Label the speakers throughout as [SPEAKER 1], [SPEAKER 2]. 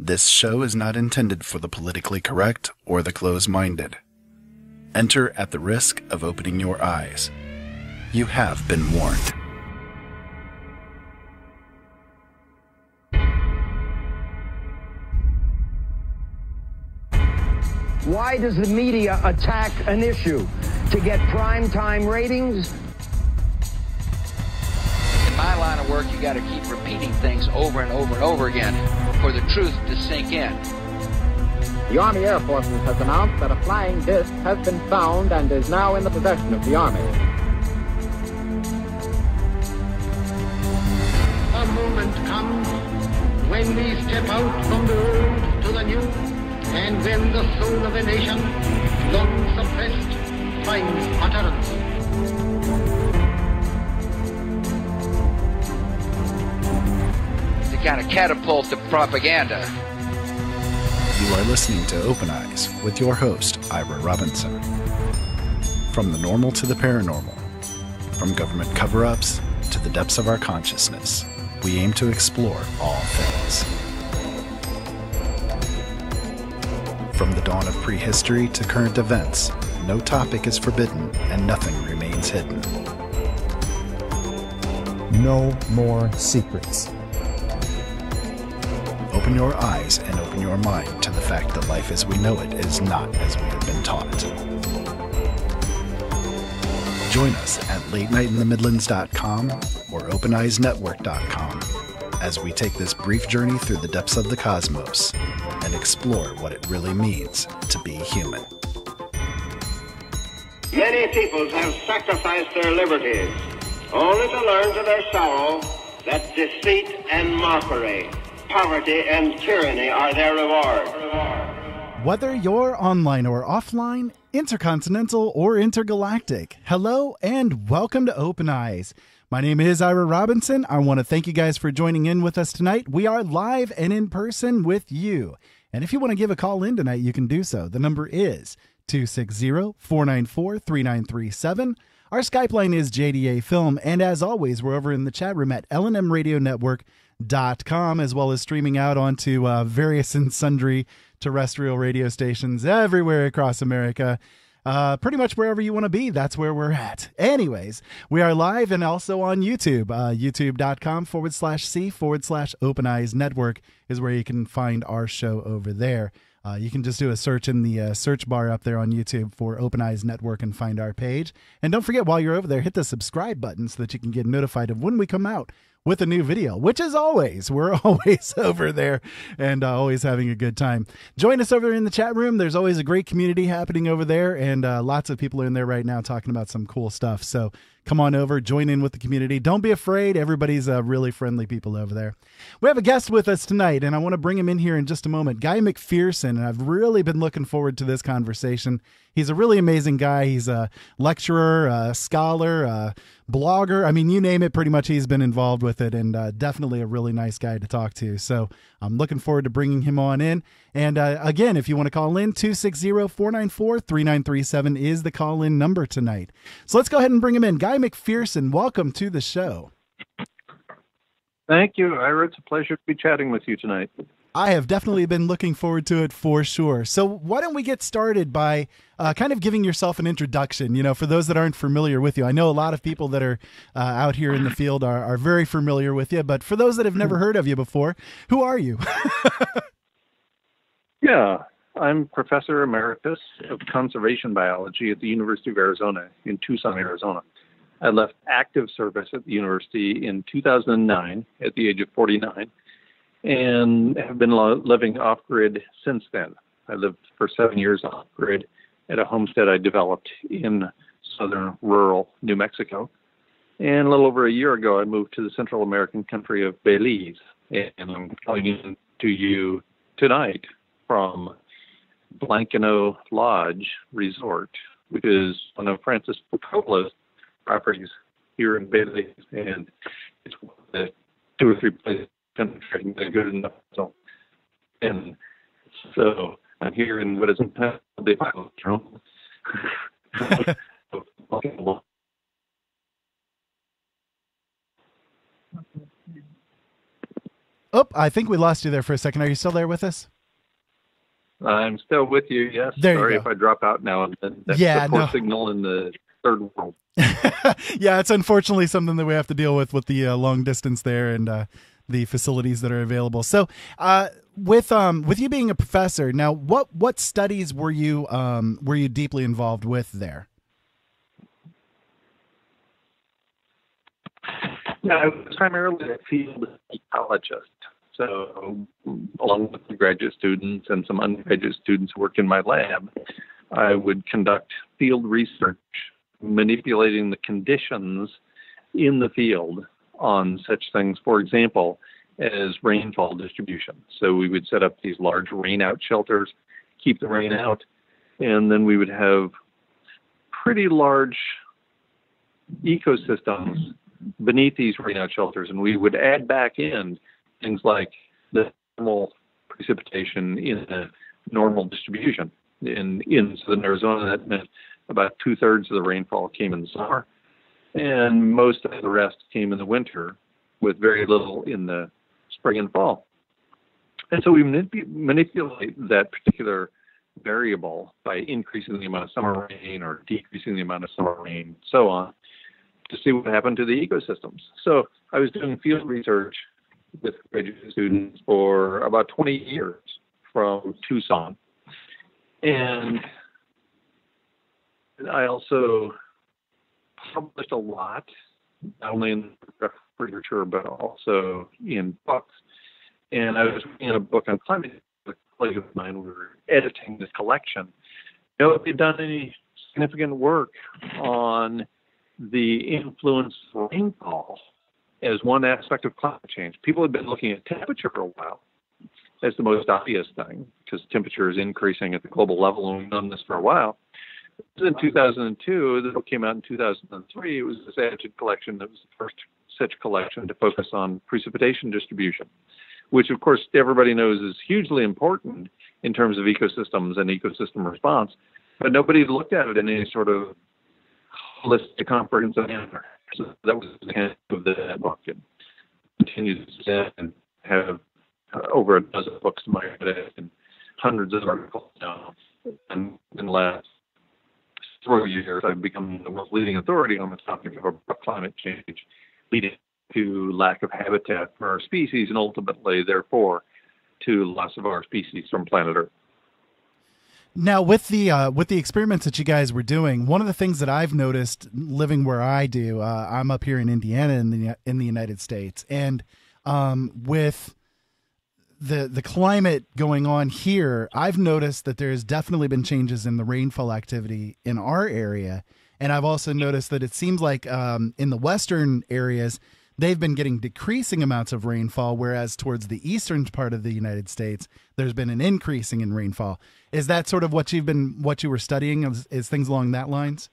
[SPEAKER 1] This show is not intended for the politically correct or the closed-minded. Enter at the risk of opening your eyes. You have been warned.
[SPEAKER 2] Why does the media attack an issue? To get primetime ratings?
[SPEAKER 3] In my line of work, you got to keep repeating things over and over and over again for the truth to sink in.
[SPEAKER 4] The Army Air Forces has announced that a flying disc has been found and is now in the possession of the Army.
[SPEAKER 5] A moment comes when we step out from the old to the new, and when the soul of a nation, long suppressed, finds utterance.
[SPEAKER 3] To kind of catapult the propaganda.
[SPEAKER 1] You are listening to Open Eyes with your host, Ira Robinson. From the normal to the paranormal, from government cover-ups to the depths of our consciousness, we aim to explore all things. From the dawn of prehistory to current events, no topic is forbidden and nothing remains hidden.
[SPEAKER 6] No more secrets.
[SPEAKER 1] Open your eyes and open your mind to the fact that life as we know it is not as we have been taught. Join us at latenightinthemidlands.com or openeyesnetwork.com as we take this brief journey through the depths of the cosmos and explore what it really means to be human.
[SPEAKER 7] Many peoples have sacrificed their liberties, only to learn to their sorrow that deceit and mockery, poverty and tyranny are their reward.
[SPEAKER 8] Whether you're online or offline, intercontinental or intergalactic, hello and welcome to Open Eyes. My name is Ira Robinson. I want to thank you guys for joining in with us tonight. We are live and in person with you. And if you want to give a call in tonight, you can do so. The number is 260-494-3937. Our Skype line is JDA Film. And as always, we're over in the chat room at LNM Radio Network.com, as well as streaming out onto various and sundry terrestrial radio stations everywhere across America. Pretty much wherever you want to be, that's where we're at. Anyways, we are live and also on YouTube. YouTube.com/C/Open Eyes Network is where you can find our show over there. You can just do a search in the search bar up there on YouTube for Open Eyes Network and find our page. And don't forget, while you're over there, hit the subscribe button so that you can get notified of when we come out with a new video, which is always, we're always over there and always having a good time. Join us over in the chat room. There's always a great community happening over there, and lots of people are in there right now talking about some cool stuff. So come on over, join in with the community. Don't be afraid. Everybody's really friendly people over there. We have a guest with us tonight, and I want to bring him in here in just a moment. Guy McPherson, and I've really been looking forward to this conversation. He's a really amazing guy. He's a lecturer, a scholar, a blogger. I mean, you name it, pretty much he's been involved with it, and definitely a really nice guy to talk to. So I'm looking forward to bringing him on in. And again, if you want to call in, 260-494-3937 is the call-in number tonight. So let's go ahead and bring him in. Guy McPherson, welcome to the show.
[SPEAKER 9] Thank you, Ira. It's a pleasure to be chatting with you tonight.
[SPEAKER 8] I have definitely been looking forward to it for sure. So why don't we get started by kind of giving yourself an introduction, for those that aren't familiar with you. I know a lot of people that are out here in the field are very familiar with you, but for those that have never heard of you before, who are you?
[SPEAKER 9] Yeah, I'm Professor Emeritus of Conservation Biology at the University of Arizona in Tucson, Arizona. I left active service at the university in 2009 at the age of 49 and have been living off-grid since then. I lived for 7 years off-grid at a homestead I developed in southern rural New Mexico. And a little over a year ago, I moved to the Central American country of Belize. And I'm calling in to you tonight from Blanqueno Lodge Resort, which is one of Francis Coppola's properties here in Belize. And it's one of the 2 or 3 places country good enough. And so I'm here in what is the
[SPEAKER 8] Oh, I think we lost you there for a second. Are you still there with us?
[SPEAKER 9] I'm still with you, yes.
[SPEAKER 8] There
[SPEAKER 9] Sorry
[SPEAKER 8] you go.
[SPEAKER 9] if I drop out now and then. That's
[SPEAKER 8] Yeah,
[SPEAKER 9] the poor
[SPEAKER 8] no.
[SPEAKER 9] signal in the third world.
[SPEAKER 8] Yeah, it's unfortunately something that we have to deal with the long distance there and the facilities that are available. So with you being a professor, now what studies were you deeply involved with there?
[SPEAKER 9] Yeah, I was primarily a field ecologist. So along with the graduate students and some undergraduate students who work in my lab, I would conduct field research, manipulating the conditions in the field on such things, for example, as rainfall distribution. So we would set up these large rain out shelters, keep the rain out, and then we would have pretty large ecosystems beneath these rain out shelters, and we would add back in things like the normal precipitation in a normal distribution. In southern Arizona, that meant about 2/3 of the rainfall came in the summer, and most of the rest came in the winter, with very little in the spring and fall. And so we manipulate that particular variable by increasing the amount of summer rain or decreasing the amount of summer rain, so on, to see what happened to the ecosystems. So I was doing field research with graduate students for about 20 years from Tucson. And I also published a lot, not only in literature, but also in books. And I was reading a book on climate with a colleague of mine. We were editing this collection. If they'd done any significant work on the influence of rainfall as one aspect of climate change. People had been looking at temperature for a while as the most obvious thing, because temperature is increasing at the global level, and we've known this for a while. In 2002, the book came out in 2003. It was this edited collection that was the first such collection to focus on precipitation distribution, which, of course, everybody knows is hugely important in terms of ecosystems and ecosystem response, but nobody looked at it in any sort of holistic, comprehensive manner. So that was the end of the book. It continues to and have over a dozen books to my credit and hundreds of articles now. And in the last several years, I've become the world's leading authority on the topic of climate change, leading to lack of habitat for our species and ultimately, therefore, to loss of our species from planet Earth.
[SPEAKER 8] Now, with the experiments that you guys were doing, one of the things that I've noticed living where I do, I'm up here in Indiana in the United States, and with the climate going on here, I've noticed that there's definitely been changes in the rainfall activity in our area, and I've also noticed that it seems like in the western areas, they've been getting decreasing amounts of rainfall, whereas towards the eastern part of the United States, there's been an increasing in rainfall. Is that sort of what you were studying? Is things along that lines?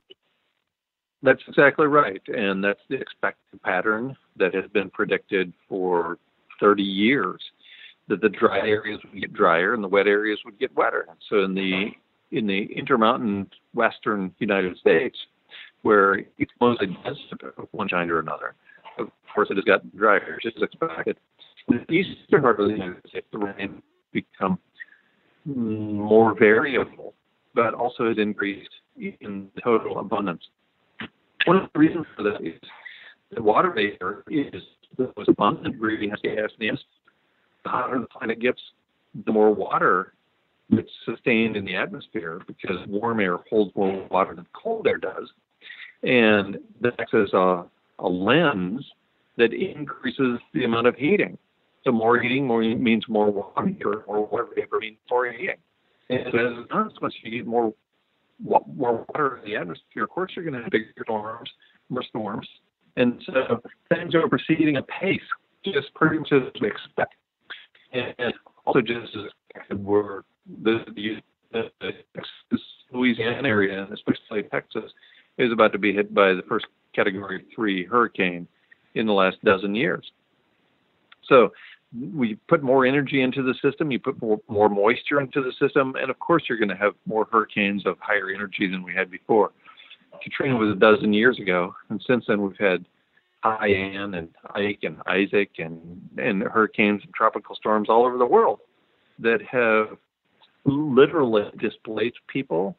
[SPEAKER 9] That's exactly right, and that's the expected pattern that has been predicted for 30 years. That the dry areas would get drier and the wet areas would get wetter. So in the intermountain western United States, where it's mostly desert of one kind or another, of course it has gotten drier, just as expected. In the eastern part of the United States, the rain become more variable, but also has increased in total abundance. One of the reasons for that is the water vapor is the most abundant greenhouse gas in the atmosphere. The hotter the planet gets, the more water gets sustained in the atmosphere because warm air holds more water than cold air does. And that acts as a lens that increases the amount of heating. So more heating means more water, more water vapor means more heating. And so as a consequence, you get more water in the atmosphere. Of course, you're going to have bigger storms, more storms. And so things are proceeding at pace, just pretty much as we expect. And also just as expected, were the Louisiana area, and especially Texas, is about to be hit by the first Category 3 hurricane in the last dozen years. So we put more energy into the system, you put more moisture into the system, and of course you're going to have more hurricanes of higher energy than we had before. Katrina was a dozen years ago, and since then we've had Haiyan and Ike and Isaac and hurricanes and tropical storms all over the world that have literally displaced people,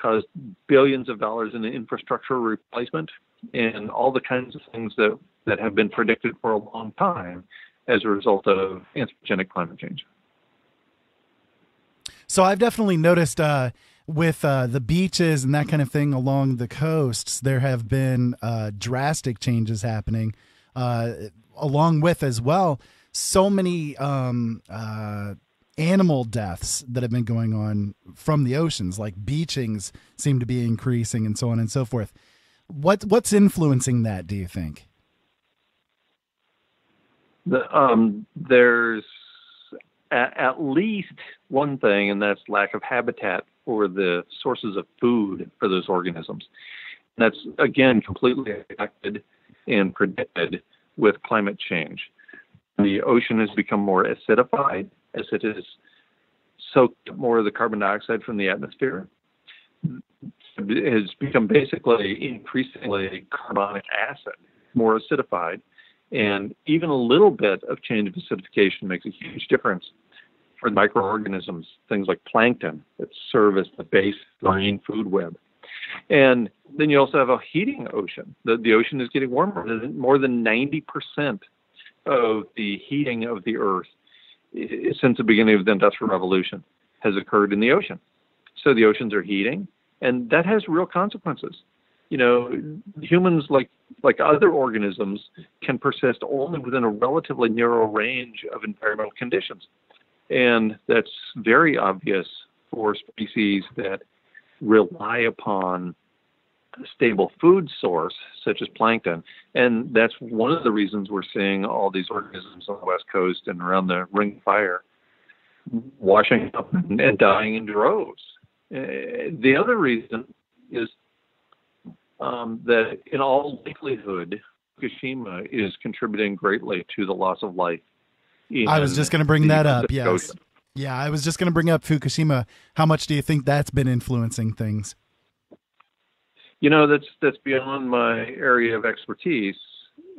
[SPEAKER 9] caused billions of dollars in infrastructure replacement, and all the kinds of things that have been predicted for a long time as a result of anthropogenic climate change.
[SPEAKER 8] So I've definitely noticed with the beaches and that kind of thing along the coasts, there have been drastic changes happening, along with as well so many animal deaths that have been going on from the oceans, like beachings seem to be increasing and so on and so forth. What's influencing that, do you think?
[SPEAKER 9] There's at least one thing, and that's lack of habitat for the sources of food for those organisms. And that's, again, completely affected and predicted with climate change. The ocean has become more acidified as it has soaked up more of the carbon dioxide from the atmosphere. It has become basically increasingly carbonic acid, more acidified. And even a little bit of change of acidification makes a huge difference for microorganisms, things like plankton that serve as the base marine food web. And then you also have a heating ocean. The ocean is getting warmer. More than 90% of the heating of the Earth since the beginning of the Industrial Revolution has occurred in the ocean. So the oceans are heating, and that has real consequences. You know, humans, like other organisms, can persist only within a relatively narrow range of environmental conditions. And that's very obvious for species that rely upon a stable food source, such as plankton. And that's one of the reasons we're seeing all these organisms on the West Coast and around the Ring of Fire washing up and dying in droves. The other reason is that in all likelihood, Fukushima is contributing greatly to the loss of life.
[SPEAKER 8] I was just going to bring that up, yes.
[SPEAKER 9] Ocean.
[SPEAKER 8] Yeah, I was just going to bring up Fukushima. How much do you think that's been influencing things?
[SPEAKER 9] You know, that's beyond my area of expertise,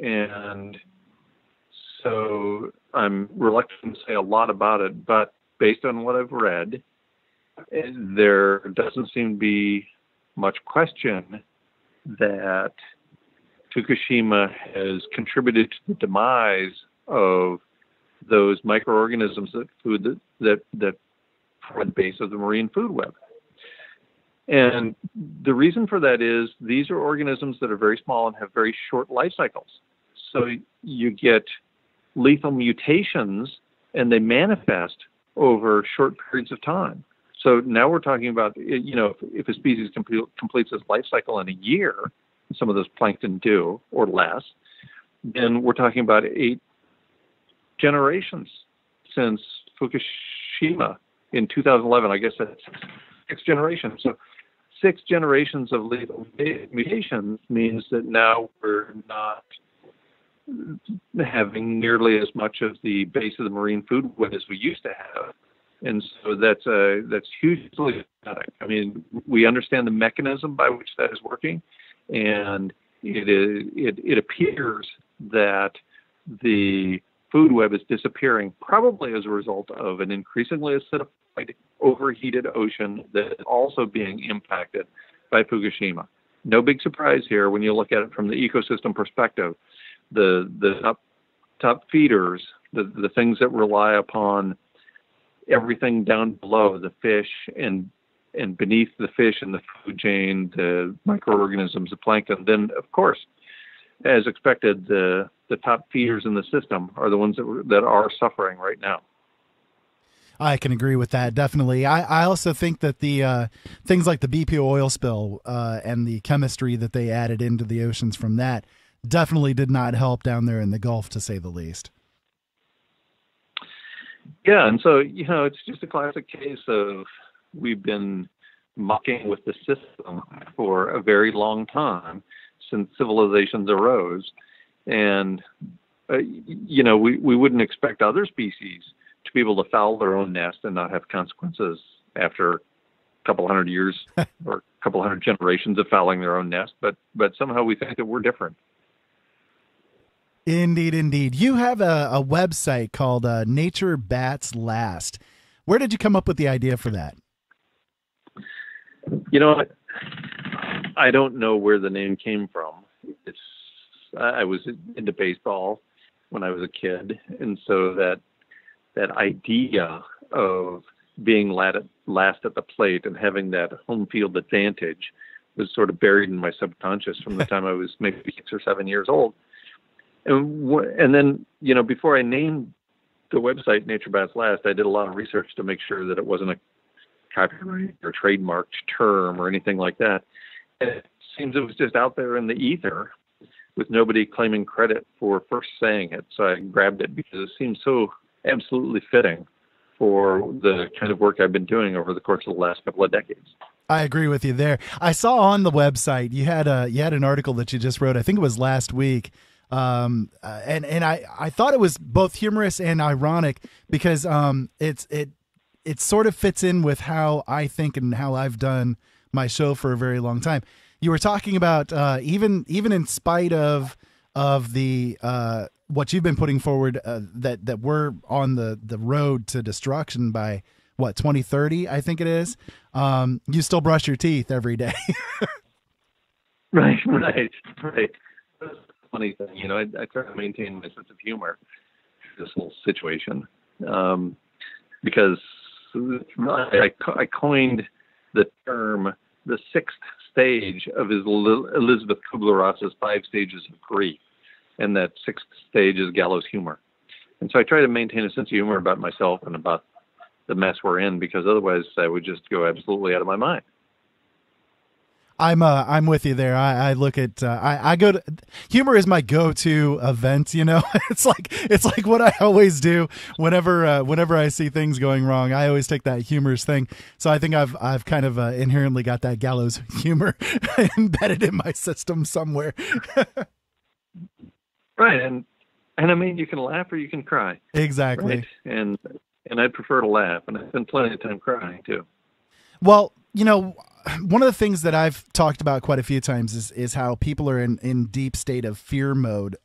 [SPEAKER 9] and so I'm reluctant to say a lot about it, but based on what I've read, there doesn't seem to be much question that Fukushima has contributed to the demise of those microorganisms that form the base of the marine food web. And the reason for that is these are organisms that are very small and have very short life cycles. So you get lethal mutations and they manifest over short periods of time. So now we're talking about, you know, if a species completes its life cycle in a year, some of those plankton do, or less, then we're talking about 8 generations since Fukushima in 2011. I guess that's 6 generations. So 6 generations of lethal mutations means that now we're not having nearly as much of the base of the marine food web as we used to have. And so that's hugely dramatic. I mean, we understand the mechanism by which that is working, and it appears that the food web is disappearing, probably as a result of an increasingly acidified, overheated ocean that is also being impacted by Fukushima. No big surprise here when you look at it from the ecosystem perspective. The top feeders, the things that rely upon everything down below, the fish and beneath the fish in the food chain, the microorganisms, the plankton, then of course, as expected, the top feeders in the system are the ones that are suffering right now.
[SPEAKER 8] I can agree with that, definitely. I also think that the things like the BP oil spill and the chemistry that they added into the oceans from that definitely did not help down there in the Gulf, to say the least.
[SPEAKER 9] Yeah, and so, you know, it's just a classic case of we've been mucking with the system for a very long time since civilizations arose. And, you know, we wouldn't expect other species to be able to foul their own nest and not have consequences after a couple hundred years or a couple hundred generations of fouling their own nest. But somehow we think that we're different.
[SPEAKER 8] Indeed, indeed. You have a website called Nature Bats Last. Where did you come up with the idea for that?
[SPEAKER 9] You know, I don't know where the name came from. I was into baseball when I was a kid, and so that idea of being last at the plate and having that home field advantage was sort of buried in my subconscious from the time I was maybe 6 or 7 years old. And then, you know, before I named the website Nature Bats Last, I did a lot of research to make sure that it wasn't a copyright or trademarked term or anything like that. And it seems it was just out there in the ether with nobody claiming credit for first saying it. So I grabbed it because it seemed so absolutely fitting for the kind of work I've been doing over the course of the last couple of decades.
[SPEAKER 8] I agree with you there. I saw on the website you had an article that you just wrote. I think it was last week. And I thought it was both humorous and ironic because it sort of fits in with how I think and how I've done my show for a very long time. You were talking about even in spite of the what you've been putting forward, that we're on the road to destruction by what, 2030, I think it is. You still brush your teeth every day.
[SPEAKER 9] Right. That's a funny thing, you know. I try to maintain my sense of humor through this whole situation, because I coined the term the sixth stage of Elizabeth Kubler-Ross's 5 stages of grief, and that sixth stage is gallows humor. And so I try to maintain a sense of humor about myself and about the mess we're in, because otherwise I would just go absolutely out of my mind.
[SPEAKER 8] I'm with you there. I look at I go to humor is my go-to event. You know, it's like what I always do whenever I see things going wrong. I always take that humorous thing. So I think I've kind of inherently got that gallows humor embedded in my system somewhere.
[SPEAKER 9] Right, and I mean, you can laugh or you can cry.
[SPEAKER 8] Exactly.
[SPEAKER 9] Right? And I'd prefer to laugh, and I spend plenty of time crying too.
[SPEAKER 8] Well, you know, one of the things that I've talked about quite a few times is how people are in deep state of fear mode,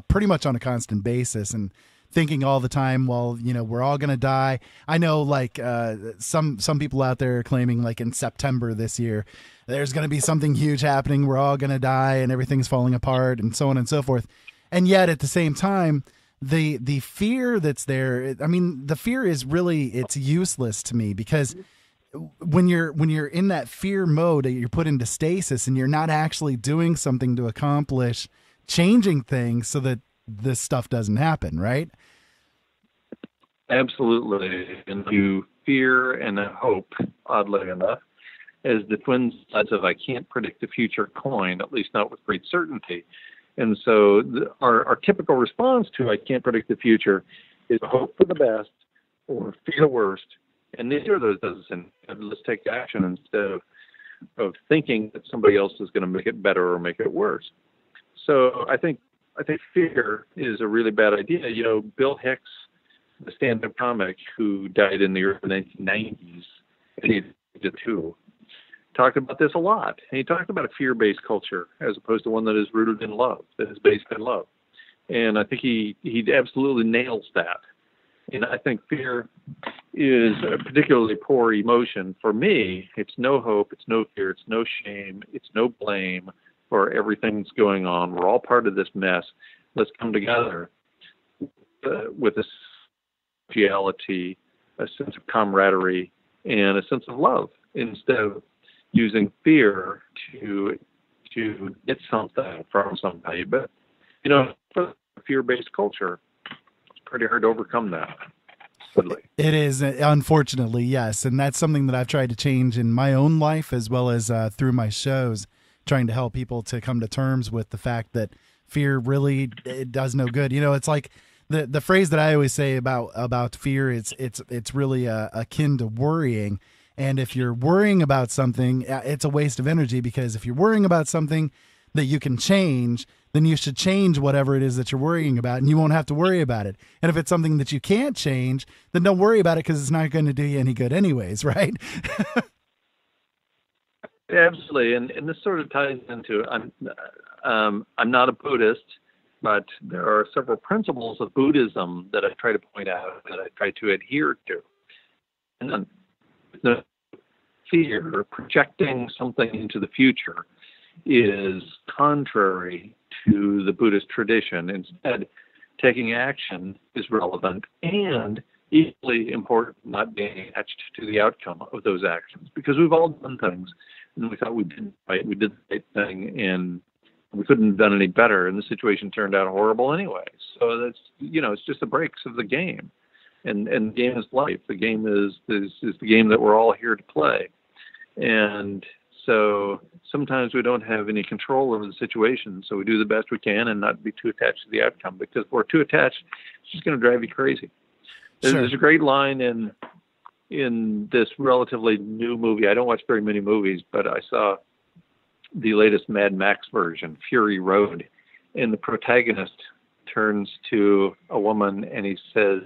[SPEAKER 8] pretty much on a constant basis, and thinking all the time, well, you know, we're all going to die. I know, like, some people out there are claiming, like, in September this year, there's going to be something huge happening. We're all going to die and everything's falling apart and so on and so forth. And yet at the same time, the fear that's there, I mean, the fear is really, it's useless to me, because when you're in that fear mode, you're put into stasis and you're not actually doing something to accomplish changing things so that this stuff doesn't happen, right?
[SPEAKER 9] Absolutely. And you fear and hope, oddly enough, as the twin sides of I can't predict the future coin, at least not with great certainty. And so our typical response to I can't predict the future is hope for the best or fear the worst. And neither of those does us. And let's take action instead of thinking that somebody else is going to make it better or make it worse. So I think fear is a really bad idea. You know, Bill Hicks, the stand-up comic who died in the early 1990s at age 2, talked about this a lot. And he talked about a fear-based culture as opposed to one that is rooted in love, that is based in love. And I think he absolutely nails that. And I think fear is a particularly poor emotion. For me, it's no hope, it's no fear, it's no shame, it's no blame for everything that's going on. We're all part of this mess. Let's come together with a reality, a sense of camaraderie, and a sense of love, instead of using fear to get something from somebody. But, you know, for a fear-based culture, pretty hard to overcome that.
[SPEAKER 8] It is, unfortunately, yes. And that's something that I've tried to change in my own life, as well as through my shows, trying to help people to come to terms with the fact that fear really, it does no good. You know, it's like the phrase that I always say about fear, it's really akin to worrying. And if you're worrying about something, it's a waste of energy, because if you're worrying about something that you can change, then you should change whatever it is that you're worrying about, and you won't have to worry about it. And if it's something that you can't change, then don't worry about it, because it's not going to do you any good anyways, right?
[SPEAKER 9] Absolutely. And this sort of ties into, I'm not a Buddhist, but there are several principles of Buddhism that I try to point out, that I try to adhere to. And then the fear or projecting something into the future is contrary to the Buddhist tradition. Instead, taking action is relevant, and equally important, not being attached to the outcome of those actions, because we've all done things and we thought we did right, we did the right thing, and we couldn't have done any better, and the situation turned out horrible anyway. So that's, it's just the breaks of the game, and the game is life. The game is the game that we're all here to play, and so sometimes we don't have any control over the situation, so we do the best we can and not be too attached to the outcome, because if we're too attached, it's just going to drive you crazy. There's a great line in this relatively new movie. I don't watch very many movies, but I saw the latest Mad Max version, Fury Road, and the protagonist turns to a woman and he says,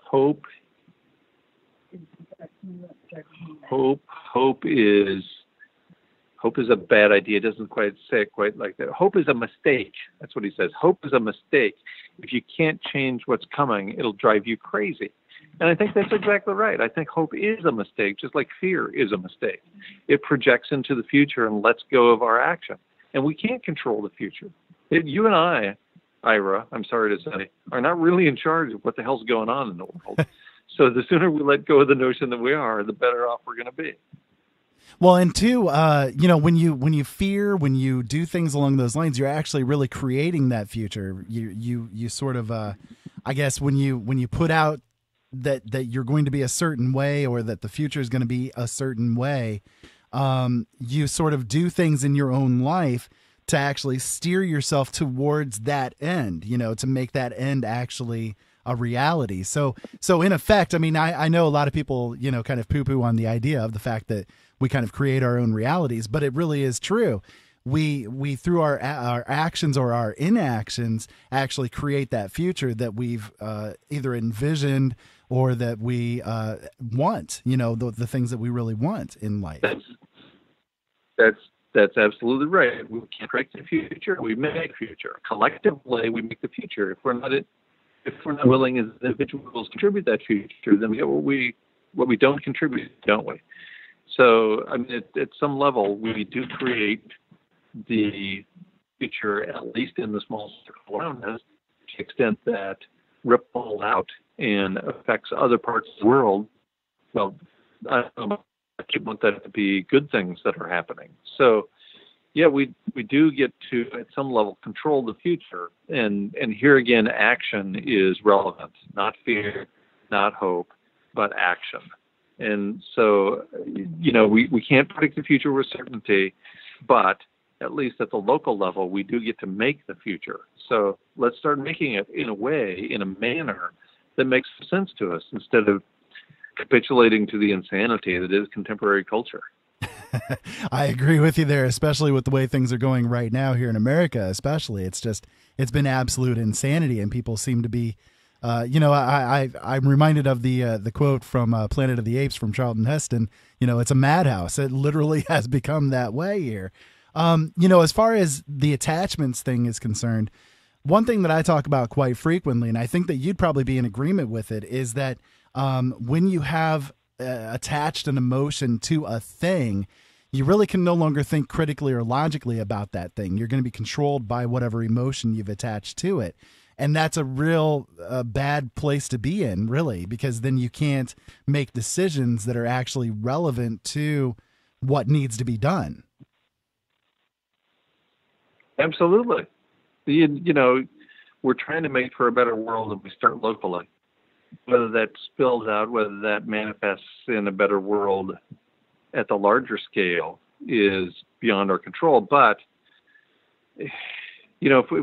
[SPEAKER 9] Hope is a bad idea. It doesn't quite say it quite like that. Hope is a mistake. That's what he says. Hope is a mistake. If you can't change what's coming, it'll drive you crazy. And I think that's exactly right. I think hope is a mistake, just like fear is a mistake. It projects into the future and lets go of our action. And we can't control the future. You and I, Ira, I'm sorry to say, are not really in charge of what the hell's going on in the world. So the sooner we let go of the notion that we are, the better off we're going to be.
[SPEAKER 8] Well, and two, when you fear, when you do things along those lines, you're actually really creating that future. You sort of, I guess, when you put out that you're going to be a certain way, or that the future is going to be a certain way, you sort of do things in your own life to actually steer yourself towards that end, to make that end actually a reality. So in effect, I mean, I know a lot of people, kind of poo-poo on the idea of the fact that we kind of create our own realities, but it really is true. We through our actions or our inactions actually create that future that we've either envisioned or that we want, the things that we really want in life.
[SPEAKER 9] That's absolutely right. We can't create the future. We make the future. Collectively, we make the future. If we're not willing as individuals to contribute that future, then we get what we don't contribute, don't we? So, I mean, at some level, we do create the future, at least in the small circle around us, to the extent that ripple out and affects other parts of the world. Well, I want that to be good things that are happening. So, yeah, we do get to, at some level, control the future. And here again, action is relevant. Not fear, not hope, but action. And so, we can't predict the future with certainty, but at least at the local level, we do get to make the future. So let's start making it in a manner that makes sense to us, instead of capitulating to the insanity that is contemporary culture.
[SPEAKER 8] I agree with you there, especially with the way things are going right now here in America, especially. It's been absolute insanity, and people seem to be, I'm reminded of the quote from Planet of the Apes from Charlton Heston. It's a madhouse. It literally has become that way here. As far as the attachments thing is concerned, one thing that I talk about quite frequently, and I think that you'd probably be in agreement with it, is that when you have attached an emotion to a thing, you really can no longer think critically or logically about that thing. You're going to be controlled by whatever emotion you've attached to it. And that's a real bad place to be in, really, because then you can't make decisions that are actually relevant to what needs to be done.
[SPEAKER 9] Absolutely. We're trying to make for a better world, and we start locally. Whether that spills out, whether that manifests in a better world at the larger scale is beyond our control. But, if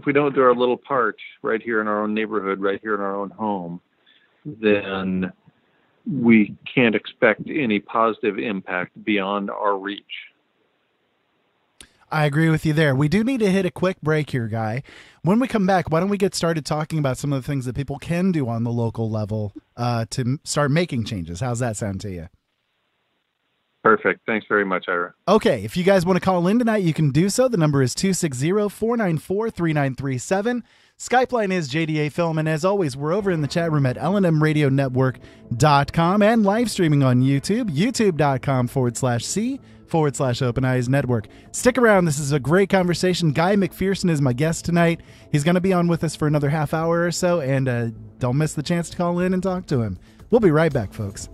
[SPEAKER 9] we don't do our little part right here in our own neighborhood, right here in our own home, then we can't expect any positive impact beyond our reach.
[SPEAKER 8] I agree with you there. We do need to hit a quick break here, Guy. When we come back, why don't we get started talking about some of the things that people can do on the local level to start making changes? How's that sound to you?
[SPEAKER 9] Perfect. Thanks very much, Ira.
[SPEAKER 8] Okay, if you guys want to call in tonight, you can do so. The number is 260-494-3937. Skype line is JDA Film, and as always, we're over in the chat room at LNMRadioNetwork.com and live streaming on YouTube, youtube.com/C/Open Eyes Network. Stick around. This is a great conversation. Guy McPherson is my guest tonight. He's going to be on with us for another half hour or so, and don't miss the chance to call in and talk to him. We'll be right back, folks.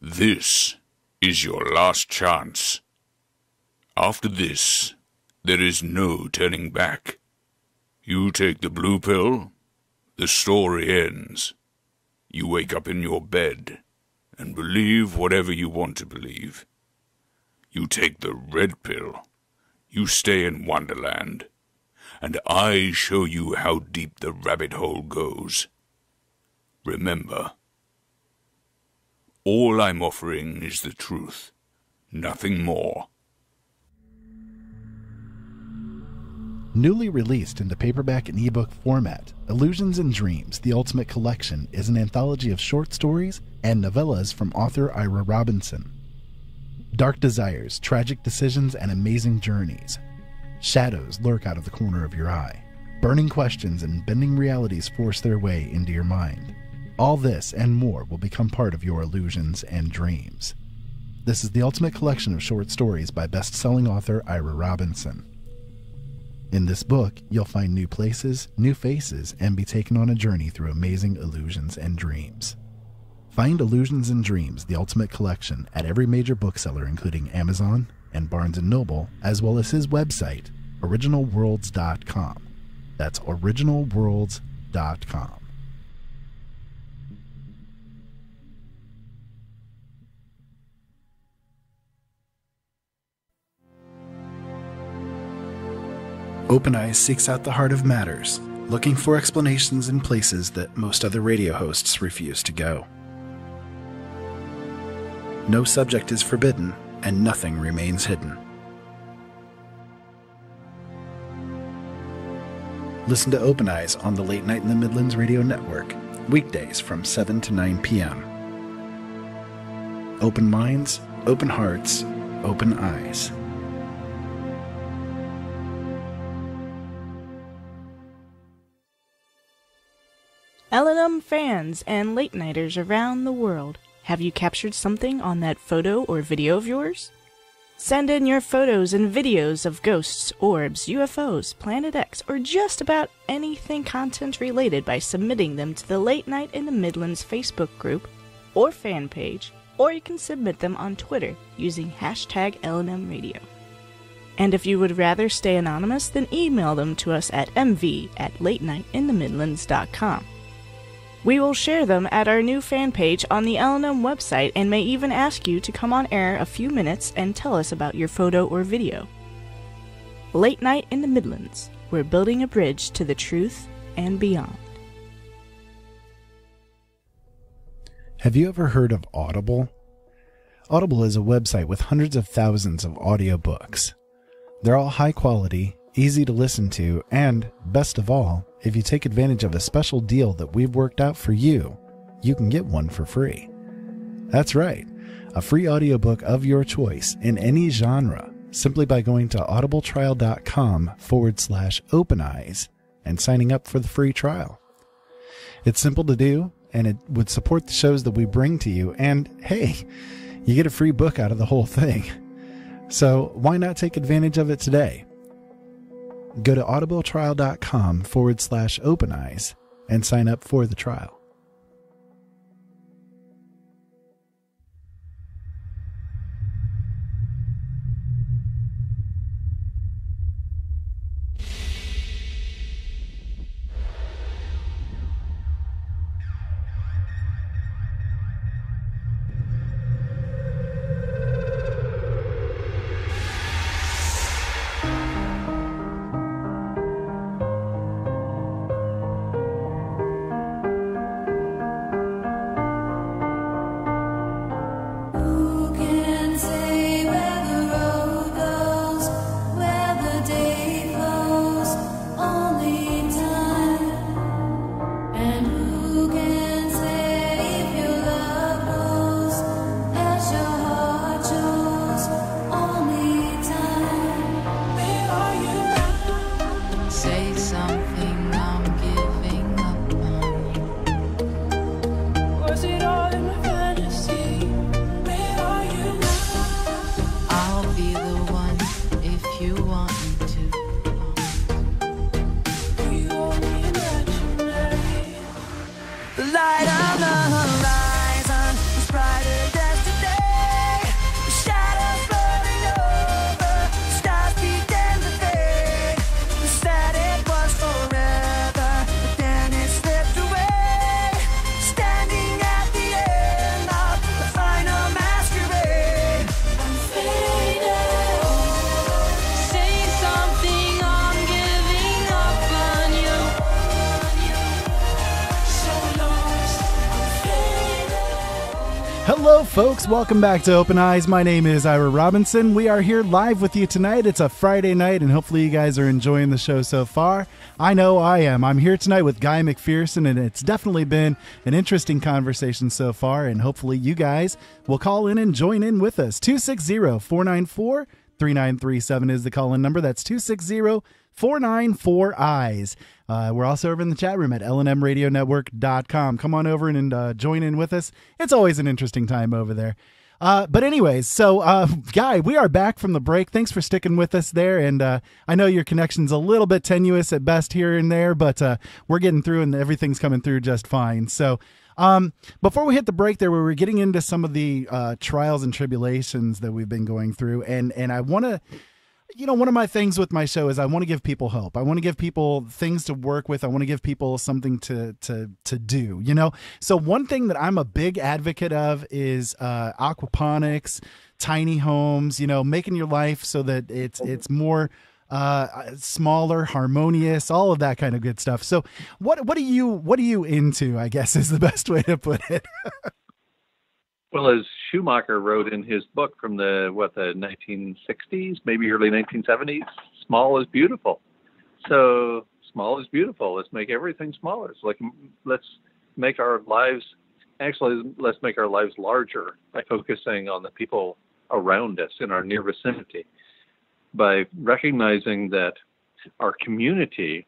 [SPEAKER 10] This is your last chance. After this, there is no turning back. You take the blue pill, the story ends. You wake up in your bed and believe whatever you want to believe. You take the red pill, you stay in Wonderland, and I show you how deep the rabbit hole goes. Remember, all I'm offering is the truth, nothing more.
[SPEAKER 8] Newly released into paperback and ebook format, Illusions and Dreams, The Ultimate Collection is an anthology of short stories and novellas from author Ira Robinson. Dark desires, tragic decisions, and amazing journeys. Shadows lurk out of the corner of your eye. Burning questions and bending realities force their way into your mind. All this and more will become part of your illusions and dreams. This is the ultimate collection of short stories by best-selling author Ira Robinson. In this book, you'll find new places, new faces, and be taken on a journey through amazing illusions and dreams. Find Illusions and Dreams, the ultimate collection, at every major bookseller including Amazon and Barnes & Noble, as well as his website, originalworlds.com. That's originalworlds.com.
[SPEAKER 1] Open Eyes seeks out the heart of matters, looking for explanations in places that most other radio hosts refuse to go. No subject is forbidden, and nothing remains hidden. Listen to Open Eyes on the Late Night in the Midlands Radio Network, weekdays from 7 to 9 p.m. Open minds, open hearts, open eyes.
[SPEAKER 11] LNM fans and late-nighters around the world, have you captured something on that photo or video of yours? Send in your photos and videos of ghosts, orbs, UFOs, Planet X, or just about anything content-related by submitting them to the Late Night in the Midlands Facebook group or fan page, or you can submit them on Twitter using hashtag LNM Radio. And if you would rather stay anonymous, then email them to us at mv@latenightinthemidlands.com. We will share them at our new fan page on the LNM website and may even ask you to come on air a few minutes and tell us about your photo or video. Late Night in the Midlands. We're building a bridge to the truth and beyond.
[SPEAKER 8] Have you ever heard of Audible? Audible is a website with hundreds of thousands of audiobooks. They're all high quality, easy to listen to, and, best of all, if you take advantage of a special deal that we've worked out for you, you can get one for free. That's right, a free audiobook of your choice in any genre, simply by going to audibletrial.com/openeyes and signing up for the free trial. It's simple to do, and it would support the shows that we bring to you, and hey, you get a free book out of the whole thing. So why not take advantage of it today? Go to audibletrial.com/openeyes and sign up for the trial. Hello, folks. Welcome back to Open Eyes. My name is Ira Robinson. We are here live with you tonight. It's a Friday night, and hopefully you guys are enjoying the show so far. I know I am. I'm here tonight with Guy McPherson, and it's definitely been an interesting conversation so far, and hopefully you guys will call in and join in with us. 260-494-3937 is the call-in number. That's 260-494-EYES. We're also over in the chat room at LNMRadioNetwork.com. Come on over and join in with us. It's always an interesting time over there. But anyways, so Guy, we are back from the break. Thanks for sticking with us there. And I know your connection's a little bit tenuous at best here and there, but we're getting through and everything's coming through just fine. So before we hit the break there, we were getting into some of the trials and tribulations that we've been going through. And I want to... You know, one of my things with my show is I want to give people hope. I want to give people things to work with. I want to give people something to do, you know? So one thing that I'm a big advocate of is aquaponics, tiny homes, you know, making your life so that it's more smaller, harmonious, all of that kind of good stuff. So what are you into, I guess, is the best way to put it.
[SPEAKER 9] Well, as Schumacher wrote in his book from the 1960s, maybe early 1970s, small is beautiful. So small is beautiful. Let's make everything smaller. It's like, let's make our lives larger by focusing on the people around us in our near vicinity, by recognizing that our community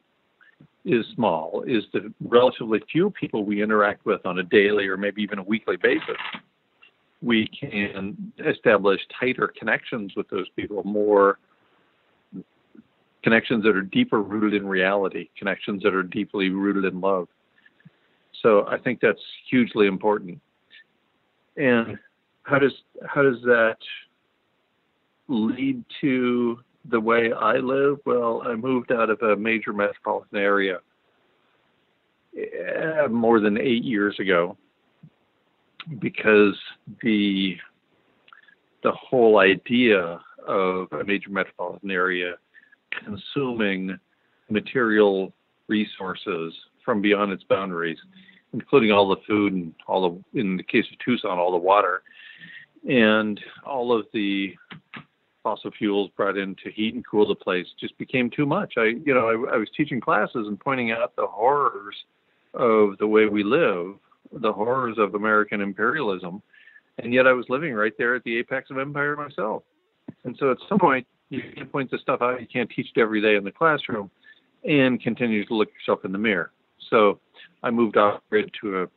[SPEAKER 9] is small, is the relatively few people we interact with on a daily or maybe even a weekly basis. We can establish tighter connections with those people, more connections that are deeper rooted in reality, connections that are deeply rooted in love. So I think that's hugely important. And how does that lead to the way I live? Well, I moved out of a major metropolitan area more than 8 years ago, because the whole idea of a major metropolitan area consuming material resources from beyond its boundaries, including all the food and in the case of Tucson, all the water, and all of the fossil fuels brought in to heat and cool the place, just became too much. I was teaching classes and pointing out the horrors of the way we live, the horrors of American imperialism, and yet I was living right there at the apex of empire myself. And so at some point, you can point the stuff out. You can't teach it every day in the classroom and continue to look yourself in the mirror. So I moved off-grid to a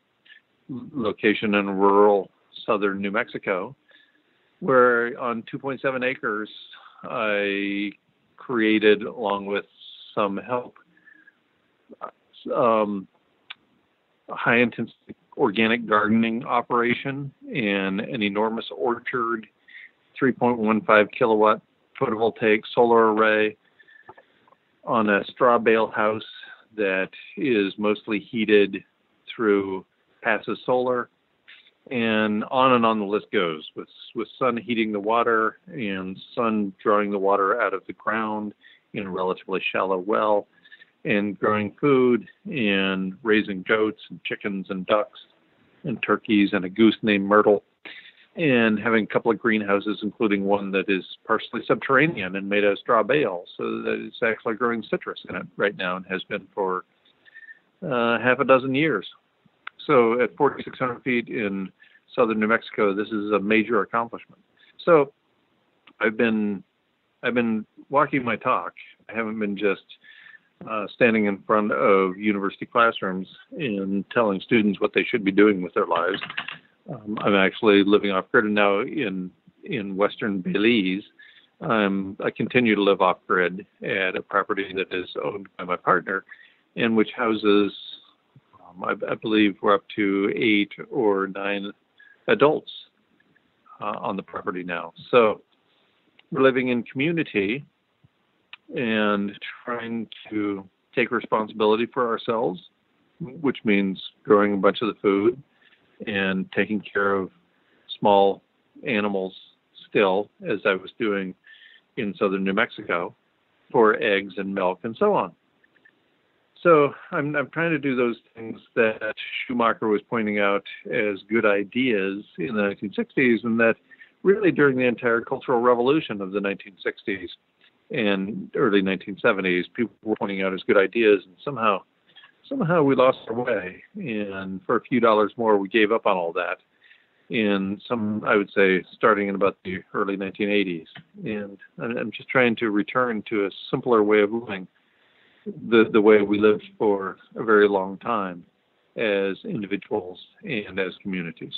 [SPEAKER 9] location in rural southern New Mexico, where on 2.7 acres, I created, along with some help, a high-intensity organic gardening operation and an enormous orchard, 3.15 kilowatt photovoltaic solar array on a straw bale house that is mostly heated through passive solar, and on the list goes, with sun heating the water and sun drawing the water out of the ground in a relatively shallow well, and growing food and raising goats and chickens and ducks and turkeys and a goose named Myrtle, and having a couple of greenhouses, including one that is partially subterranean and made out of straw bale, so that it's actually growing citrus in it right now and has been for half a dozen years. So at 4,600 feet in southern New Mexico, this is a major accomplishment. So I've been walking my talk. I haven't been just standing in front of university classrooms and telling students what they should be doing with their lives. I'm actually living off-grid, and now in western Belize, I continue to live off-grid at a property that is owned by my partner, and which houses, I believe we're up to 8 or 9 adults on the property now. So we're living in community and trying to take responsibility for ourselves, which means growing a bunch of the food and taking care of small animals still, as I was doing in southern New Mexico, for eggs and milk and so on. So I'm trying to do those things that Schumacher was pointing out as good ideas in the 1960s, and that really during the entire Cultural Revolution of the 1960s and early 1970s, people were pointing out as good ideas, and somehow we lost our way. And for a few dollars more, we gave up on all that. In I would say, starting in about the early 1980s. And I'm just trying to return to a simpler way of living, the way we lived for a very long time as individuals and as communities.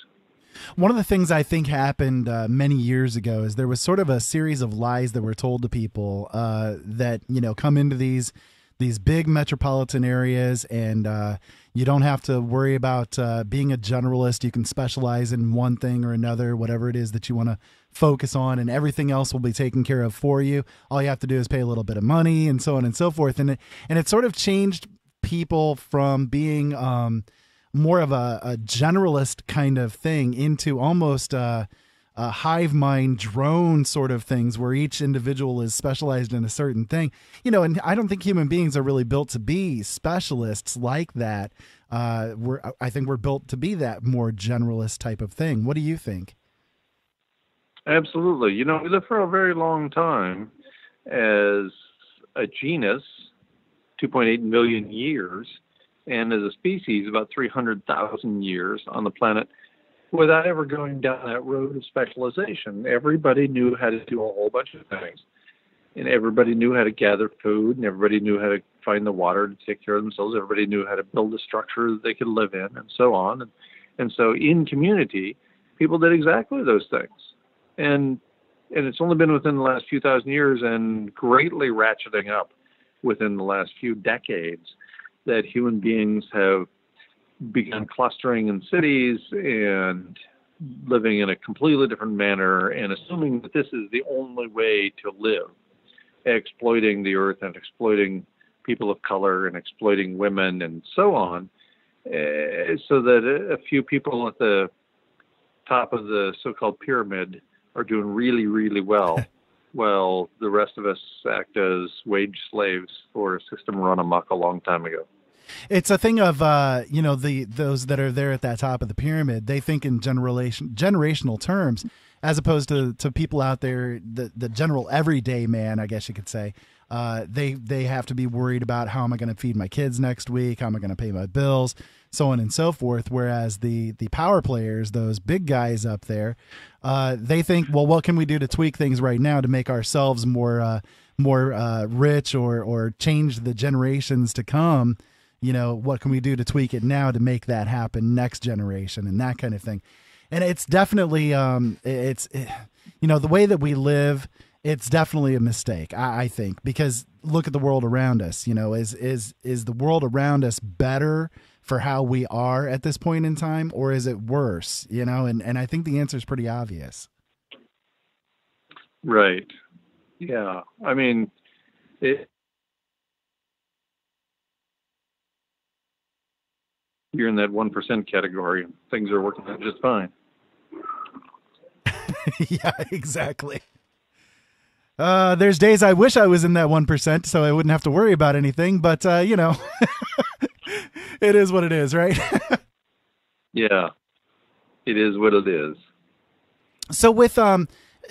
[SPEAKER 8] One of the things I think happened many years ago is there was sort of a series of lies that were told to people that, come into these big metropolitan areas, and you don't have to worry about being a generalist. You can specialize in one thing or another, whatever it is that you want to focus on, and everything else will be taken care of for you. All you have to do is pay a little bit of money, and so on and so forth. And it sort of changed people from being more of a generalist kind of thing into almost a hive mind drone sort of things where each individual is specialized in a certain thing, and I don't think human beings are really built to be specialists like that. I think we're built to be that more generalist type of thing. What do you think?
[SPEAKER 9] Absolutely. We lived for a very long time as a genus, 2.8 million years, and as a species, about 300,000 years on the planet, without ever going down that road of specialization. Everybody knew how to do a whole bunch of things. And everybody knew how to gather food, and everybody knew how to find the water to take care of themselves. Everybody knew how to build a structure that they could live in, and so on. And so in community, people did exactly those things. And it's only been within the last few thousand years and greatly ratcheting up within the last few decades that human beings have begun clustering in cities and living in a completely different manner and assuming that this is the only way to live, exploiting the earth and exploiting people of color and exploiting women and so on, so that a few people at the top of the so-called pyramid are doing really, really well, while the rest of us act as wage slaves for a system run amok a long time ago.
[SPEAKER 8] It's a thing of, those that are there at that top of the pyramid, they think in generational terms, as opposed to people out there, the general everyday man, I guess you could say. They have to be worried about how am I going to feed my kids next week? How am I going to pay my bills? So on and so forth. Whereas the power players, those big guys up there, they think, well, what can we do to tweak things right now to make ourselves more rich or change the generations to come? What can we do to tweak it now to make that happen next generation and that kind of thing. And it's definitely, the way that we live, it's definitely a mistake, I think, because look at the world around us. Is the world around us better for how we are at this point in time, or is it worse? And I think the answer is pretty obvious.
[SPEAKER 9] Right. Yeah. I mean, you're in that 1% category. Things are working out just fine.
[SPEAKER 8] Yeah, exactly. There's days I wish I was in that 1% so I wouldn't have to worry about anything, but it is what it is, right?
[SPEAKER 9] Yeah, it is what it is.
[SPEAKER 8] So with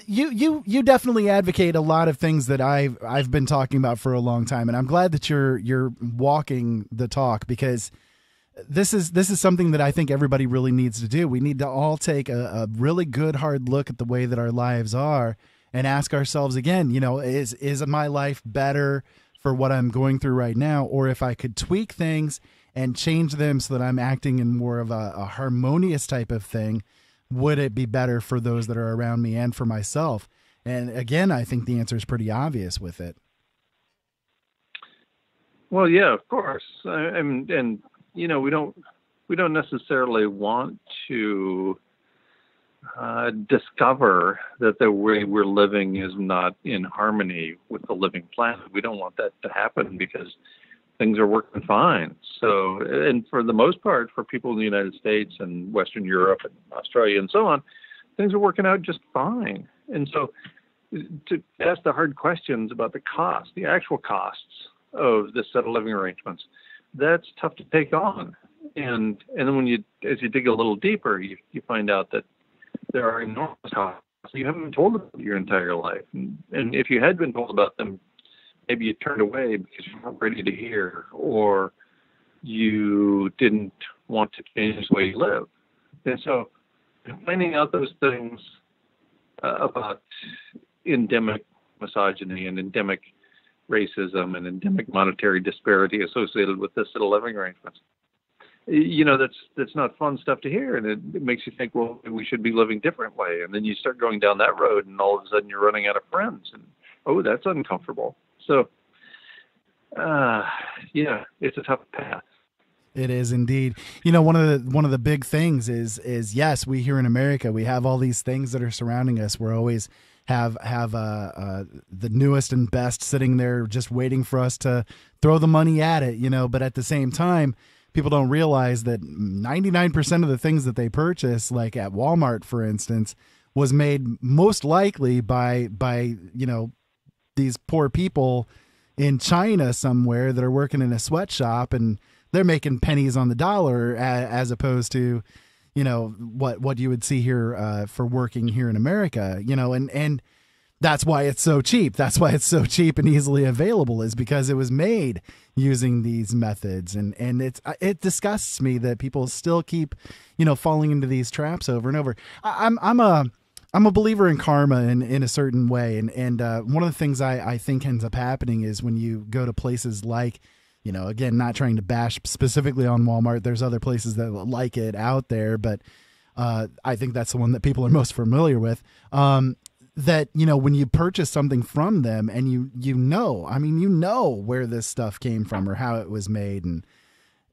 [SPEAKER 8] you definitely advocate a lot of things that I've been talking about for a long time, and I'm glad that you're walking the talk, because this is something that I think everybody really needs to do. We need to all take a really good hard look at the way that our lives are and ask ourselves again, is my life better for what I'm going through right now? Or if I could tweak things and change them so that I'm acting in more of a harmonious type of thing, would it be better for those that are around me and for myself? And again, I think the answer is pretty obvious with it.
[SPEAKER 9] Well, yeah, of course. We don't necessarily want to discover that the way we're living is not in harmony with the living planet. We don't want that to happen because things are working fine. So, and for the most part, for people in the United States and Western Europe and Australia and so on, things are working out just fine. And so to ask the hard questions about the cost, the actual costs of this set of living arrangements, that's tough to take on. And then as you dig a little deeper, you find out that there are enormous costs you haven't been told about your entire life. And if you had been told about them, maybe you turned away because you weren't ready to hear, or you didn't want to change the way you live. And so finding out those things about endemic misogyny and endemic racism and endemic monetary disparity associated with this set of living arrangements, that's not fun stuff to hear, and it makes you think, well, we should be living a different way. And then you start going down that road, and all of a sudden you're running out of friends, and that's uncomfortable. So, it's a tough path.
[SPEAKER 8] It is indeed. One of the big things is yes, we here in America, we have all these things that are surrounding us. We're always have the newest and best sitting there just waiting for us to throw the money at it, but at the same time, people don't realize that 99% of the things that they purchase, like at Walmart, for instance, was made most likely by these poor people in China somewhere that are working in a sweatshop, and they're making pennies on the dollar as opposed to, what you would see here for working here in America, and that's why it's so cheap. That's why it's so cheap and easily available, is because it was made using these methods. And it disgusts me that people still keep, falling into these traps over and over. I'm a believer in karma in a certain way. And one of the things I think ends up happening is when you go to places like, again, not trying to bash specifically on Walmart, there's other places that like it out there, but I think that's the one that people are most familiar with. That, when you purchase something from them and you know where this stuff came from or how it was made, and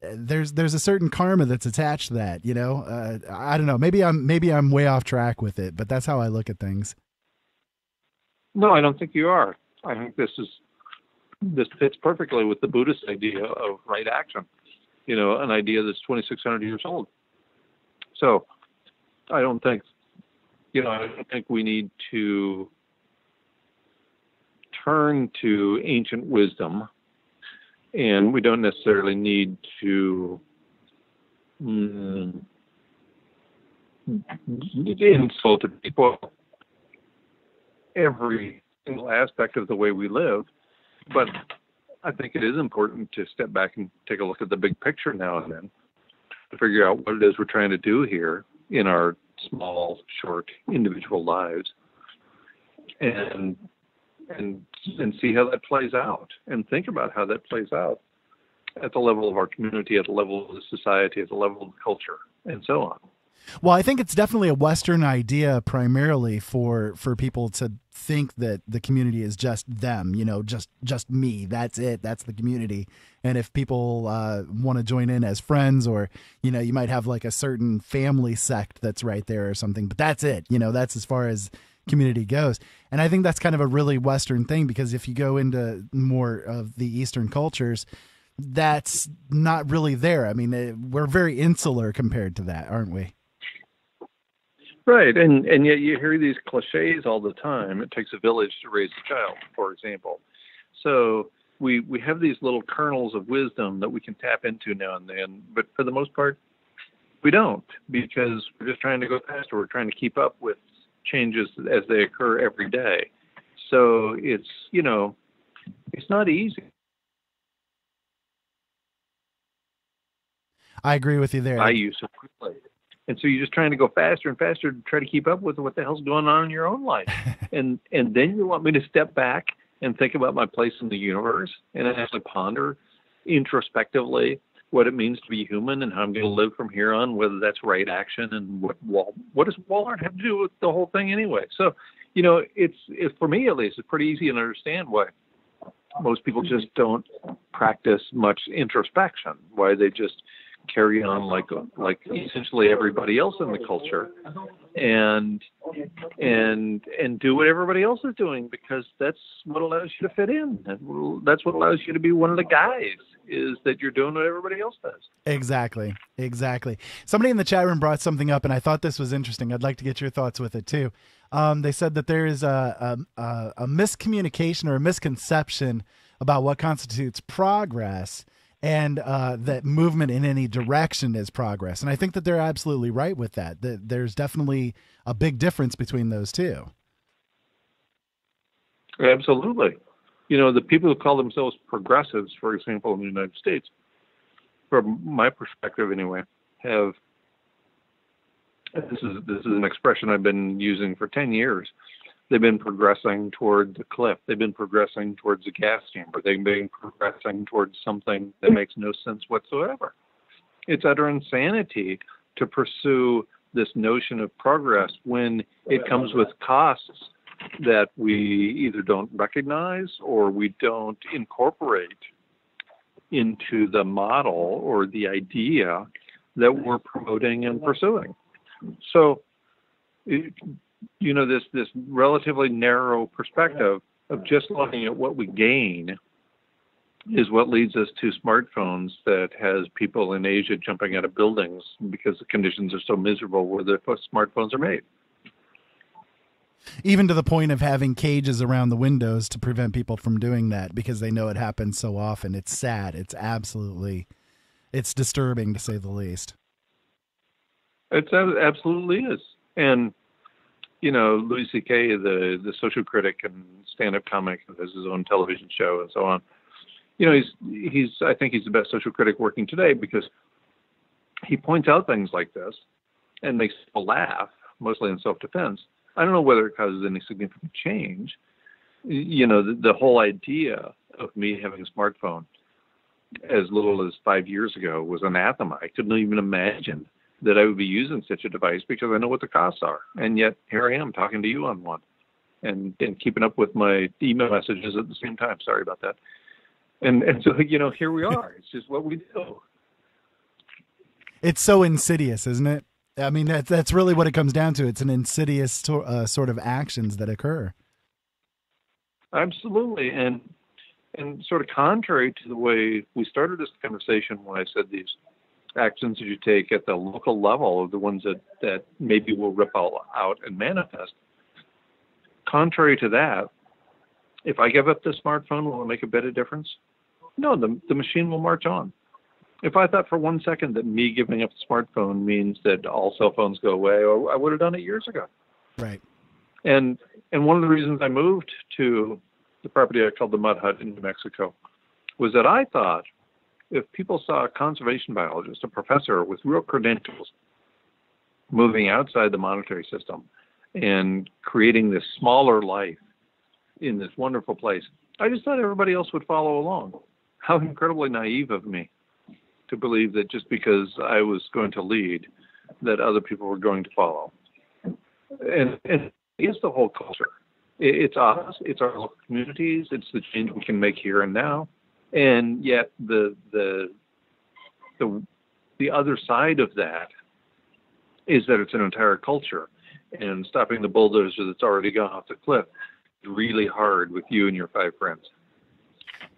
[SPEAKER 8] there's a certain karma that's attached to that, I don't know, maybe I'm way off track with it, but that's how I look at things.
[SPEAKER 9] No, I don't think you are. I think this fits perfectly with the Buddhist idea of right action, an idea that's 2,600 years old. So I don't think we need to turn to ancient wisdom, and we don't necessarily need to insult people every single aspect of the way we live. But I think it is important to step back and take a look at the big picture now and then to figure out what it is we're trying to do here in our small, short, individual lives, and see how that plays out, and think about how that plays out at the level of our community, at the level of the society, at the level of the culture, and so on.
[SPEAKER 8] Well, I think it's definitely a Western idea primarily for people to think that the community is just them, just me. That's it. That's the community. And if people want to join in as friends, or, you might have like a certain family sect that's right there or something, but that's it. That's as far as community goes. And I think that's kind of a really Western thing, because if you go into more of the Eastern cultures, that's not really there. I mean, we're very insular compared to that, aren't we?
[SPEAKER 9] Right, and yet you hear these cliches all the time. It takes a village to raise a child, for example. So we have these little kernels of wisdom that we can tap into now and then, but for the most part, we don't, because we're just trying to go faster. We're trying to keep up with changes as they occur every day. So it's not easy.
[SPEAKER 8] I agree with you there.
[SPEAKER 9] I use it quickly. And so you're just trying to go faster and faster to try to keep up with what the hell's going on in your own life. and then you want me to step back and think about my place in the universe and actually ponder introspectively what it means to be human and how I'm going to live from here on, whether that's right action, and what does Walmart have to do with the whole thing anyway? So, it's for me at least, it's pretty easy to understand why most people just don't practice much introspection, why they just carry on like essentially everybody else in the culture, and do what everybody else is doing, because that's what allows you to fit in. That's what allows you to be one of the guys, is that you're doing what everybody else does. Exactly.
[SPEAKER 8] Somebody in the chat room brought something up, and I thought this was interesting. I'd like to get your thoughts with it too. They said that there is a miscommunication or a misconception about what constitutes progress. and that movement in any direction is progress. And I think that they're absolutely right with that. That there's definitely a big difference between those two.
[SPEAKER 9] Absolutely. The people who call themselves progressives, for example, in the United States, from my perspective anyway, have, this is an expression I've been using for 10 years, they've been progressing toward the cliff. They've been progressing towards a gas chamber. They've been progressing towards something that makes no sense whatsoever. It's utter insanity to pursue this notion of progress when it comes with costs that we either don't recognize or we don't incorporate into the model or the idea that we're promoting and pursuing. So, this relatively narrow perspective of just looking at what we gain is what leads us to smartphones that has people in Asia jumping out of buildings because the conditions are so miserable where the smartphones are made.
[SPEAKER 8] Even to the point of having cages around the windows to prevent people from doing that because they know it happens so often. It's sad. It's disturbing to say the least.
[SPEAKER 9] It absolutely is. And, Louis C.K., the social critic and stand-up comic, who has his own television show and so on, I think he's the best social critic working today because he points out things like this and makes people laugh, mostly in self-defense. I don't know whether it causes any significant change. The whole idea of me having a smartphone as little as 5 years ago was anathema. I couldn't even imagine that I would be using such a device because I know what the costs are. And yet here I am talking to you on one and keeping up with my email messages at the same time. Sorry about that. And so, here we are. It's just what we do.
[SPEAKER 8] It's so insidious, isn't it? I mean, that's really what it comes down to. It's an insidious sort of actions that occur.
[SPEAKER 9] Absolutely. And sort of contrary to the way we started this conversation when I said these actions that you take at the local level are the ones that maybe will ripple out and manifest. Contrary to that, if I give up the smartphone, will it make a bit of difference? No, the machine will march on. If I thought for 1 second that me giving up the smartphone means that all cell phones go away, I would have done it years ago.
[SPEAKER 8] Right.
[SPEAKER 9] And one of the reasons I moved to the property I called the Mud Hut in New Mexico was that I thought if people saw a conservation biologist, a professor with real credentials, moving outside the monetary system and creating this smaller life in this wonderful place, I just thought everybody else would follow along. How incredibly naive of me to believe that just because I was going to lead, that other people were going to follow. And it's the whole culture. It's us, it's our local communities, it's the change we can make here and now. And yet the other side of that is that it's an entire culture. And stopping the bulldozer that's already gone off the cliff is really hard with you and your 5 friends.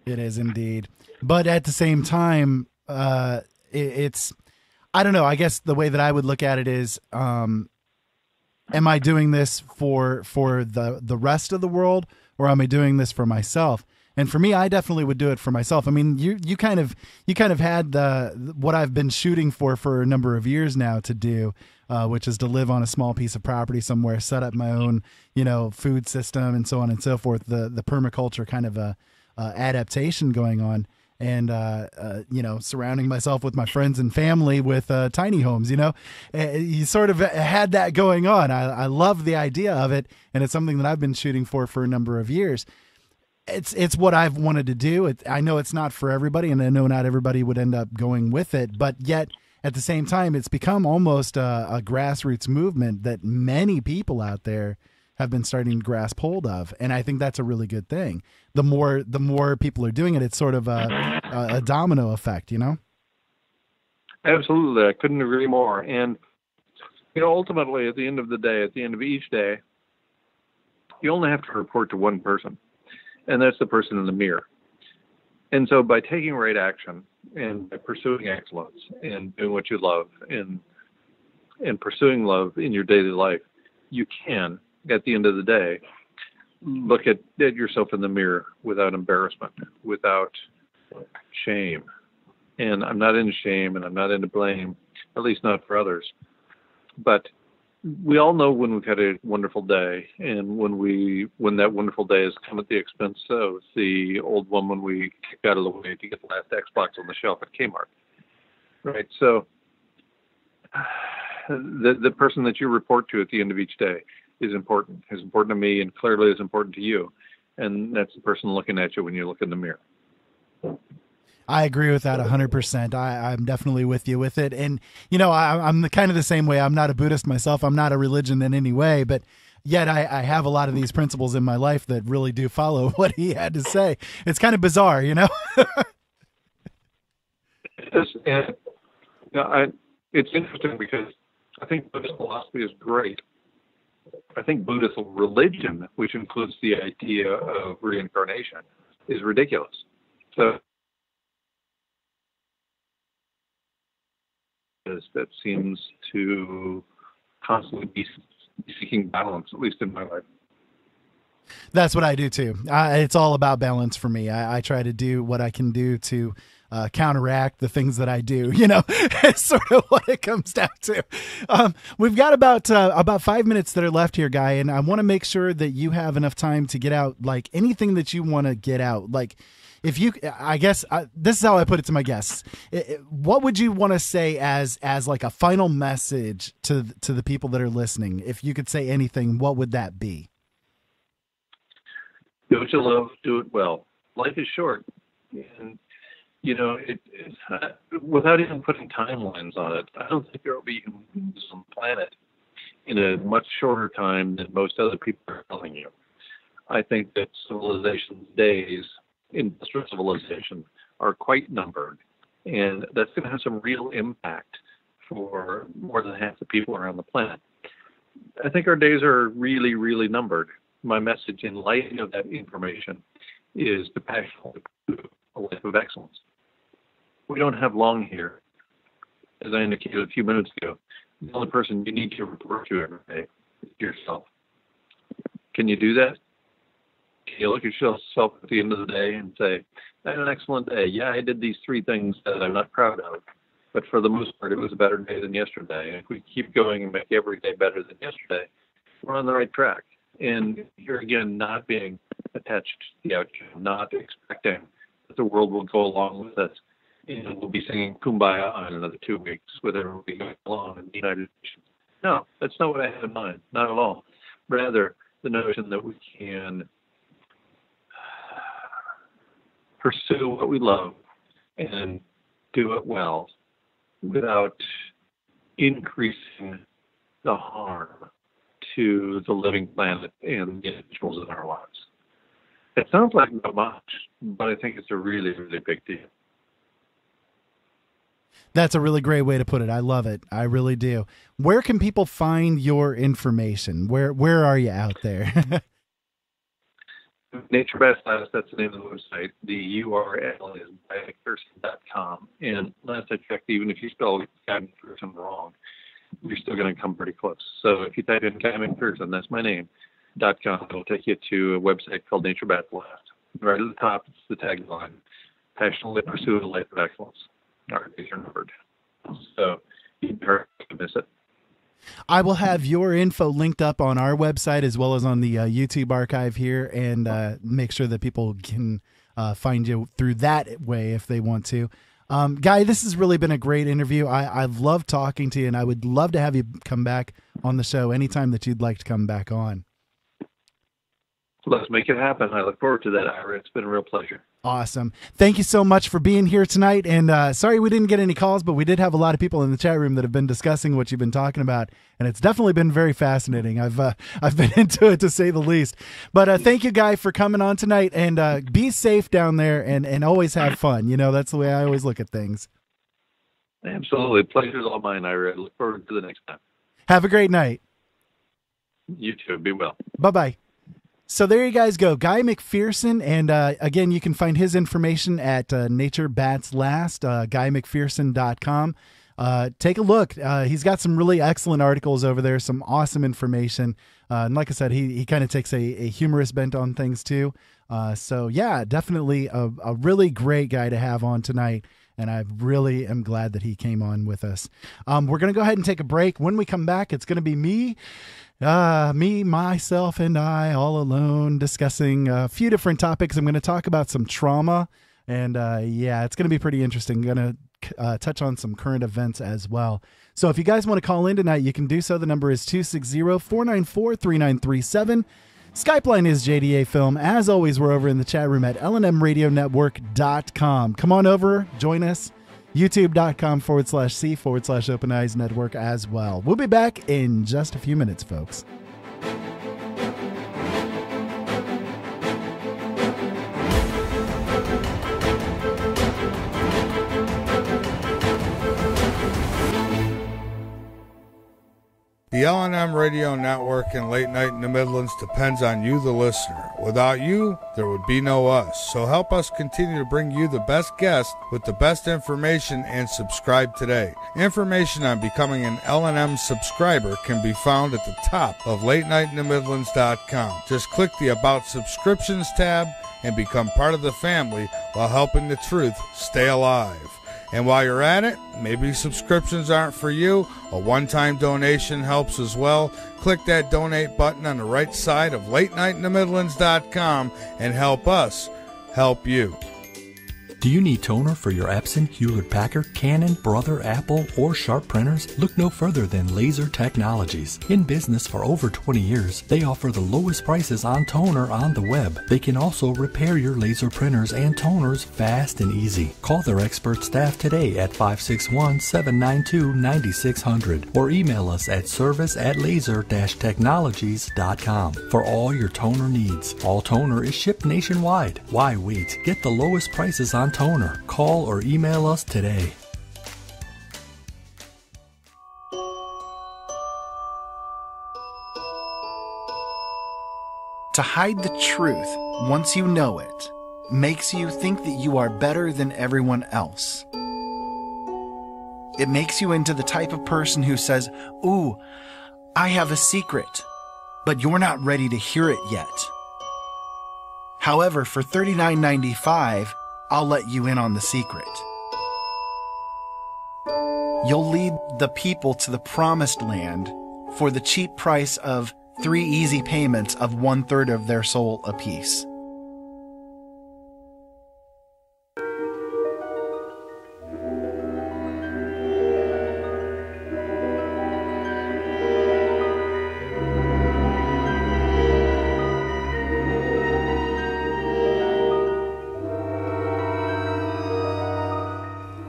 [SPEAKER 8] It is indeed. But at the same time, it's, I don't know, I guess the way that I would look at it is, am I doing this for the rest of the world, or am I doing this for myself? And for me, I definitely would do it for myself. I mean, you kind of had what I've been shooting for a number of years now to do, which is to live on a small piece of property somewhere, set up my own, food system and so on and so forth. The permaculture kind of adaptation going on. And, surrounding myself with my friends and family with tiny homes, you sort of had that going on. I love the idea of it. And it's something that I've been shooting for a number of years. It's what I've wanted to do. I know it's not for everybody, and I know not everybody would end up going with it. But yet, at the same time, it's become almost a grassroots movement that many people out there have been starting to grasp hold of, and I think that's a really good thing. The more people are doing it, it's sort of a domino effect,
[SPEAKER 9] Absolutely, I couldn't agree more. And ultimately, at the end of the day, at the end of each day, you only have to report to one person, and that's the person in the mirror. And so, by taking right action and by pursuing excellence and doing what you love and pursuing love in your daily life, you can, at the end of the day, look at yourself in the mirror without embarrassment, without shame, And I'm not into shame, and I'm not into blame, at least not for others. But we all know when we've had a wonderful day, and when that wonderful day has come at the expense of the old woman we kicked out of the way to get the last Xbox on the shelf at Kmart. Right? So the person that you report to at the end of each day is important to me, and clearly is important to you. And that's the person looking at you when you look in the mirror.
[SPEAKER 8] I agree with that 100%. I'm definitely with you with it. And, you know, I'm kind of the same way. I'm not a Buddhist myself. I'm not a religion in any way, but yet I have a lot of these principles in my life that really do follow what he had to say. It's kind of bizarre, you know?
[SPEAKER 9] It's interesting because I think Buddhist philosophy is great. I think Buddhist religion, which includes the idea of reincarnation, is ridiculous. So that seems to constantly be seeking balance, at least in my life.
[SPEAKER 8] That's what I do too. It's all about balance for me. I try to do what I can do to counteract the things that I do. You know, it's sort of what it comes down to. We've got about 5 minutes that are left here, Guy, and I want to make sure that you have enough time to get out, like anything that you want to get out. Like, if you, I guess this is how I put it to my guests. What would you want to say as like a final message to the people that are listening? If you could say anything, what would that be?
[SPEAKER 9] Do what you love, do it well. Life is short, and you know, without even putting timelines on it, I don't think there will be humans on the planet in a much shorter time than most other people are telling you. I think that civilization's days, industrial civilization, are quite numbered, and that's going to have some real impact for more than half the people around the planet. I think our days are really, really numbered. My message in light of that information is to passionately pursue a life of excellence. We don't have long here. As I indicated a few minutes ago, the only person you need to report to every day is yourself. Can you do that? Can you look at yourself at the end of the day and say, I had an excellent day. Yeah, I did these 3 things that I'm not proud of, but for the most part, it was a better day than yesterday. And if we keep going and make every day better than yesterday, we're on the right track. And here again, not being attached to the outcome, not expecting that the world will go along with us. And we'll be singing Kumbaya in another 2 weeks, whether we'll be going along in the United Nations. No, that's not what I have in mind, not at all. Rather, the notion that we can pursue what we love and do it well without increasing the harm to the living planet and the individuals in our lives. It sounds like not much, but I think it's a really, really big deal.
[SPEAKER 8] That's a really great way to put it. I love it. I really do. Where can people find your information? Where are you out there?
[SPEAKER 9] Nature Bats Last, that's the name of the website. The URL is McPherson.com. And last I checked, even if you spell Guy McPherson wrong, you're still going to come pretty close. So if you type in Guy McPherson, that's my name, .com, it'll take you to a website called Nature Bats Last. Right at the top, it's the tagline, passionately pursue a life of excellence. Our days are numbered. So you'd hurt to miss it.
[SPEAKER 8] I will have your info linked up on our website as well as on the YouTube archive here, and make sure that people can find you through that way if they want to. Guy, this has really been a great interview. I've loved talking to you, and I would love to have you come back on the show anytime that you'd like to come back on.
[SPEAKER 9] Let's make it happen. I look forward to that, Ira. It's been a real pleasure.
[SPEAKER 8] Awesome. Thank you so much for being here tonight. And sorry we didn't get any calls, but we did have a lot of people in the chat room that have been discussing what you've been talking about. And it's definitely been very fascinating. I've been into it, to say the least. But thank you, Guy, for coming on tonight. And be safe down there and always have fun. You know, that's the way I always look at things.
[SPEAKER 9] Absolutely. Pleasure's all mine, Ira. I look forward to the next time.
[SPEAKER 8] Have a great night.
[SPEAKER 9] You too. Be well.
[SPEAKER 8] Bye-bye. So there you guys go, Guy McPherson, and again, you can find his information at Nature Bats Last, GuyMcPherson.com. Take a look. He's got some really excellent articles over there, some awesome information. And like I said, he kind of takes a humorous bent on things too. So yeah, definitely a really great guy to have on tonight. and I really am glad that he came on with us. We're going to go ahead and take a break. When we come back, it's going to be me, myself, and I all alone discussing a few different topics. I'm going to talk about some trauma, and it's going to be pretty interesting. I'm going to touch on some current events as well. So if you guys want to call in tonight, you can do so. The number is 260-494-3937. Skype line is JDA Film. As always, we're over in the chat room at LNMRadioNetwork.com. Come on over, join us. YouTube.com/C/Open Eyes Network as well. We'll be back in just a few minutes, folks.
[SPEAKER 12] The LNM Radio Network and Late Night in the Midlands depends on you, the listener. Without you, there would be no us. So help us continue to bring you the best guests with the best information and subscribe today. Information on becoming an LNM subscriber can be found at the top of LateNightInTheMidlands.com. Just click the About Subscriptions tab and become part of the family while helping the truth stay alive. And while you're at it, maybe subscriptions aren't for you. A one-time donation helps as well. Click that donate button on the right side of LateNightInTheMidlands.com and help us help you.
[SPEAKER 13] Do you need toner for your Epson, Hewlett-Packard, Canon, Brother, Apple, or Sharp printers? Look no further than Laser Technologies. In business for over 20 years, they offer the lowest prices on toner on the web. They can also repair your laser printers and toners fast and easy. Call their expert staff today at 561-792-9600 or email us at service@laser-technologies.com for all your toner needs. All toner is shipped nationwide. Why wait? Get the lowest prices on toner. Call or email us today.
[SPEAKER 1] To hide the truth once you know it makes you think that you are better than everyone else. It makes you into the type of person who says, "Ooh, I have a secret," but you're not ready to hear it yet. However, for $39.95, I'll let you in on the secret. You'll lead the people to the promised land for the cheap price of 3 easy payments of 1/3 of their soul apiece.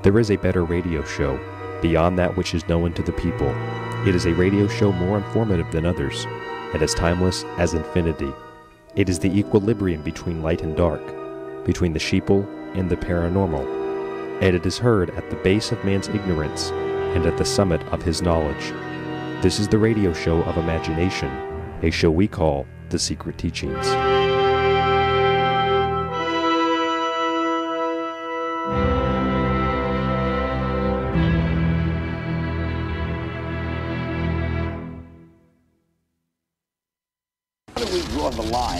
[SPEAKER 14] There is a better radio show, beyond that which is known to the people. It is a radio show more informative than others, and as timeless as infinity. It is the equilibrium between light and dark, between the sheeple and the paranormal, and it is heard at the base of man's ignorance and at the summit of his knowledge. This is the radio show of imagination, a show we call The Secret Teachings.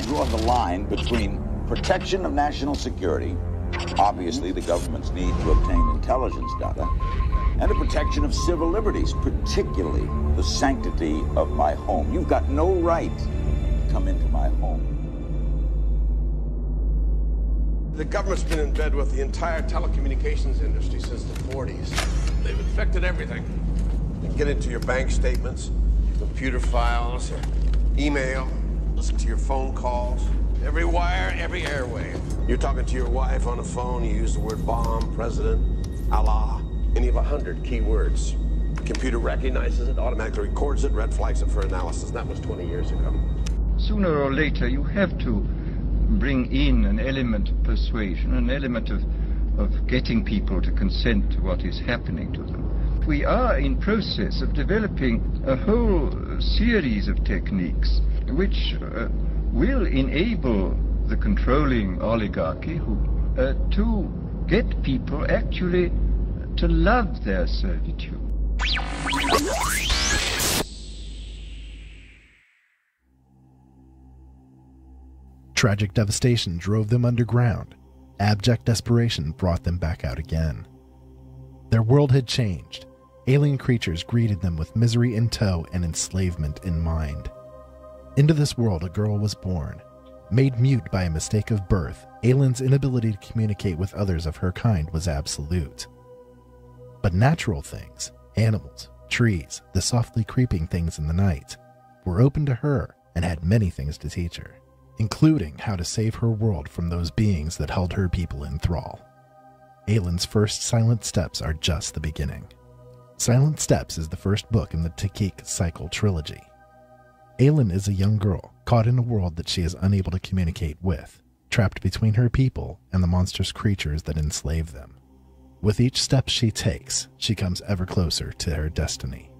[SPEAKER 15] Draw the line between protection of national security, obviously the government's need to obtain intelligence data, and the protection of civil liberties, particularly the sanctity of my home. You've got no right to come into my home.
[SPEAKER 16] The government's been in bed with the entire telecommunications industry since the 40s. They've infected everything. They get into your bank statements, your computer files, your email, listen to your phone calls, every wire, every airwave. You're talking to your wife on the phone, you use the word bomb, president, Allah, any of 100 key words. The computer recognizes it, automatically records it, red flags it for analysis. That was 20 years ago.
[SPEAKER 17] Sooner or later, you have to bring in an element of persuasion, an element of getting people to consent to what is happening to them. We are in process of developing a whole series of techniques which will enable the controlling oligarchy to get people actually to love their servitude.
[SPEAKER 8] Tragic devastation drove them underground. Abject desperation brought them back out again. Their world had changed. Alien creatures greeted them with misery in tow and enslavement in mind. Into this world a girl was born. Made mute by a mistake of birth, Aylin's inability to communicate with others of her kind was absolute. But natural things, animals, trees, the softly creeping things in the night, were open to her and had many things to teach her, including how to save her world from those beings that held her people in thrall. Aylin's first Silent Steps are just the beginning. Silent Steps is the first book in the Takik Cycle trilogy. Aylin is a young girl caught in a world that she is unable to communicate with, trapped between her people and the monstrous creatures that enslave them. With each step she takes, she comes ever closer to her destiny.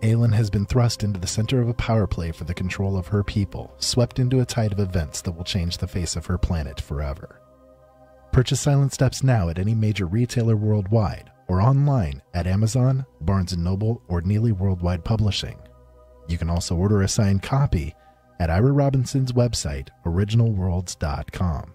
[SPEAKER 8] Aylin has been thrust into the center of a power play for the control of her people, swept into a tide of events that will change the face of her planet forever. Purchase Silent Steps now at any major retailer worldwide, or online at Amazon, Barnes & Noble, or Neely Worldwide Publishing. You can also order a signed copy at Ira Robinson's website, originalworlds.com.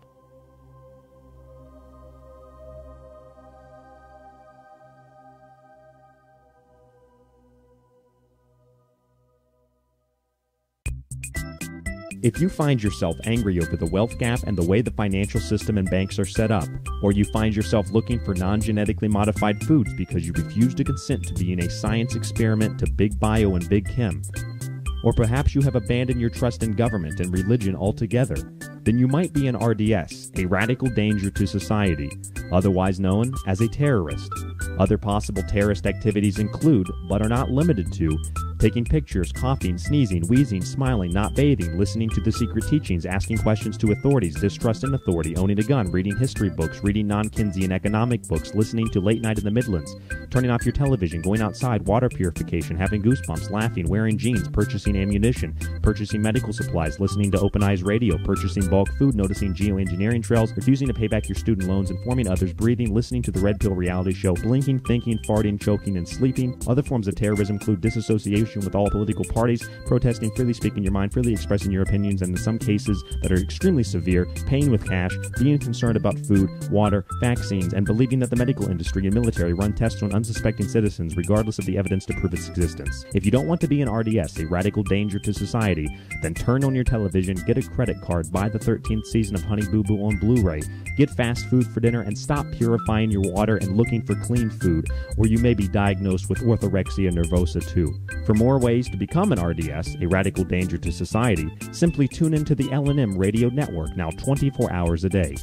[SPEAKER 14] If you find yourself angry over the wealth gap and the way the financial system and banks are set up, or you find yourself looking for non-genetically modified foods because you refuse to consent to being a science experiment to big bio and big chem, or perhaps you have abandoned your trust in government and religion altogether, then you might be an RDS, a radical danger to society, otherwise known as a terrorist. Other possible terrorist activities include, but are not limited to, taking pictures, coughing, sneezing, wheezing, smiling, not bathing, listening to the secret teachings, asking questions to authorities, distrust in authority, owning a gun, reading history books, reading non-Keynesian economic books, listening to Late Night in the Midlands, turning off your television, going outside, water purification, having goosebumps, laughing, wearing jeans, purchasing ammunition, purchasing medical supplies, listening to Open Eyes Radio, purchasing bulk food, noticing geoengineering trails, refusing to pay back your student loans, informing others, breathing, listening to the Red Pill reality show, blinking, thinking, farting, choking, and sleeping. Other forms of terrorism include disassociation with all political parties, protesting, freely speaking your mind, freely expressing your opinions, and in some cases that are extremely severe, paying with cash, being concerned about food, water, vaccines, and believing that the medical industry and military run tests on unsuspecting citizens regardless of the evidence to prove its existence. If you don't want to be an RDS, a radical danger to society, then turn on your television, get a credit card, buy the 13th season of Honey Boo Boo on Blu-ray, get fast food for dinner, and stop purifying your water and looking for clean food, or you may be diagnosed with orthorexia nervosa too. For more ways to become an RDS, a radical danger to society, simply tune into the LNM Radio Network, now 24 hours a day.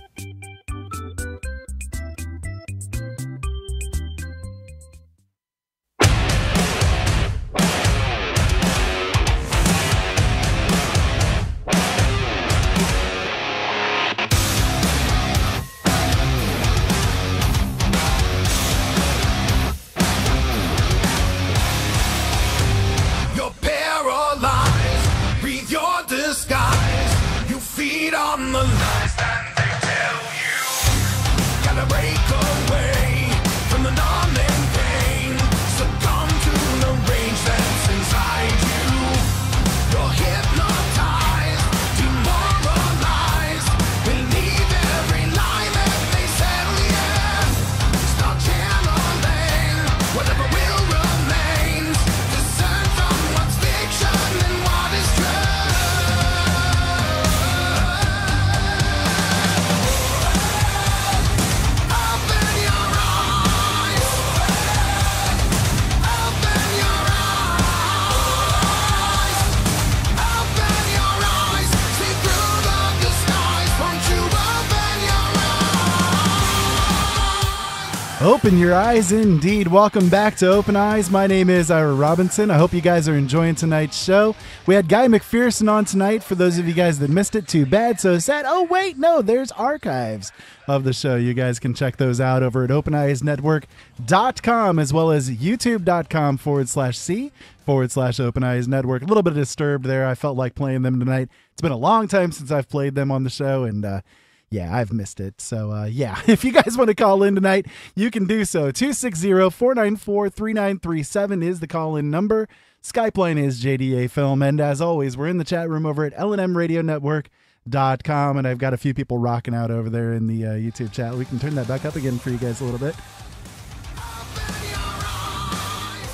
[SPEAKER 8] Open your eyes indeed. Welcome back to Open Eyes. My name is Ira Robinson. I hope you guys are enjoying tonight's show. We had Guy McPherson on tonight. For those of you guys that missed it, too bad, so sad. Oh, wait, no, there's archives of the show. You guys can check those out over at OpenEyesNetwork.com as well as YouTube.com/C/Open Eyes Network. A little bit disturbed there. I felt like playing them tonight. It's been a long time since I've played them on the show, and yeah, I've missed it. So, yeah, if you guys want to call in tonight, you can do so. 260-494-3937 is the call-in number. Skype line is JDA Film. And as always, we're in the chat room over at LNMRadioNetwork.com. And I've got a few people rocking out over there in the YouTube chat. We can turn that back up again for you guys a little bit.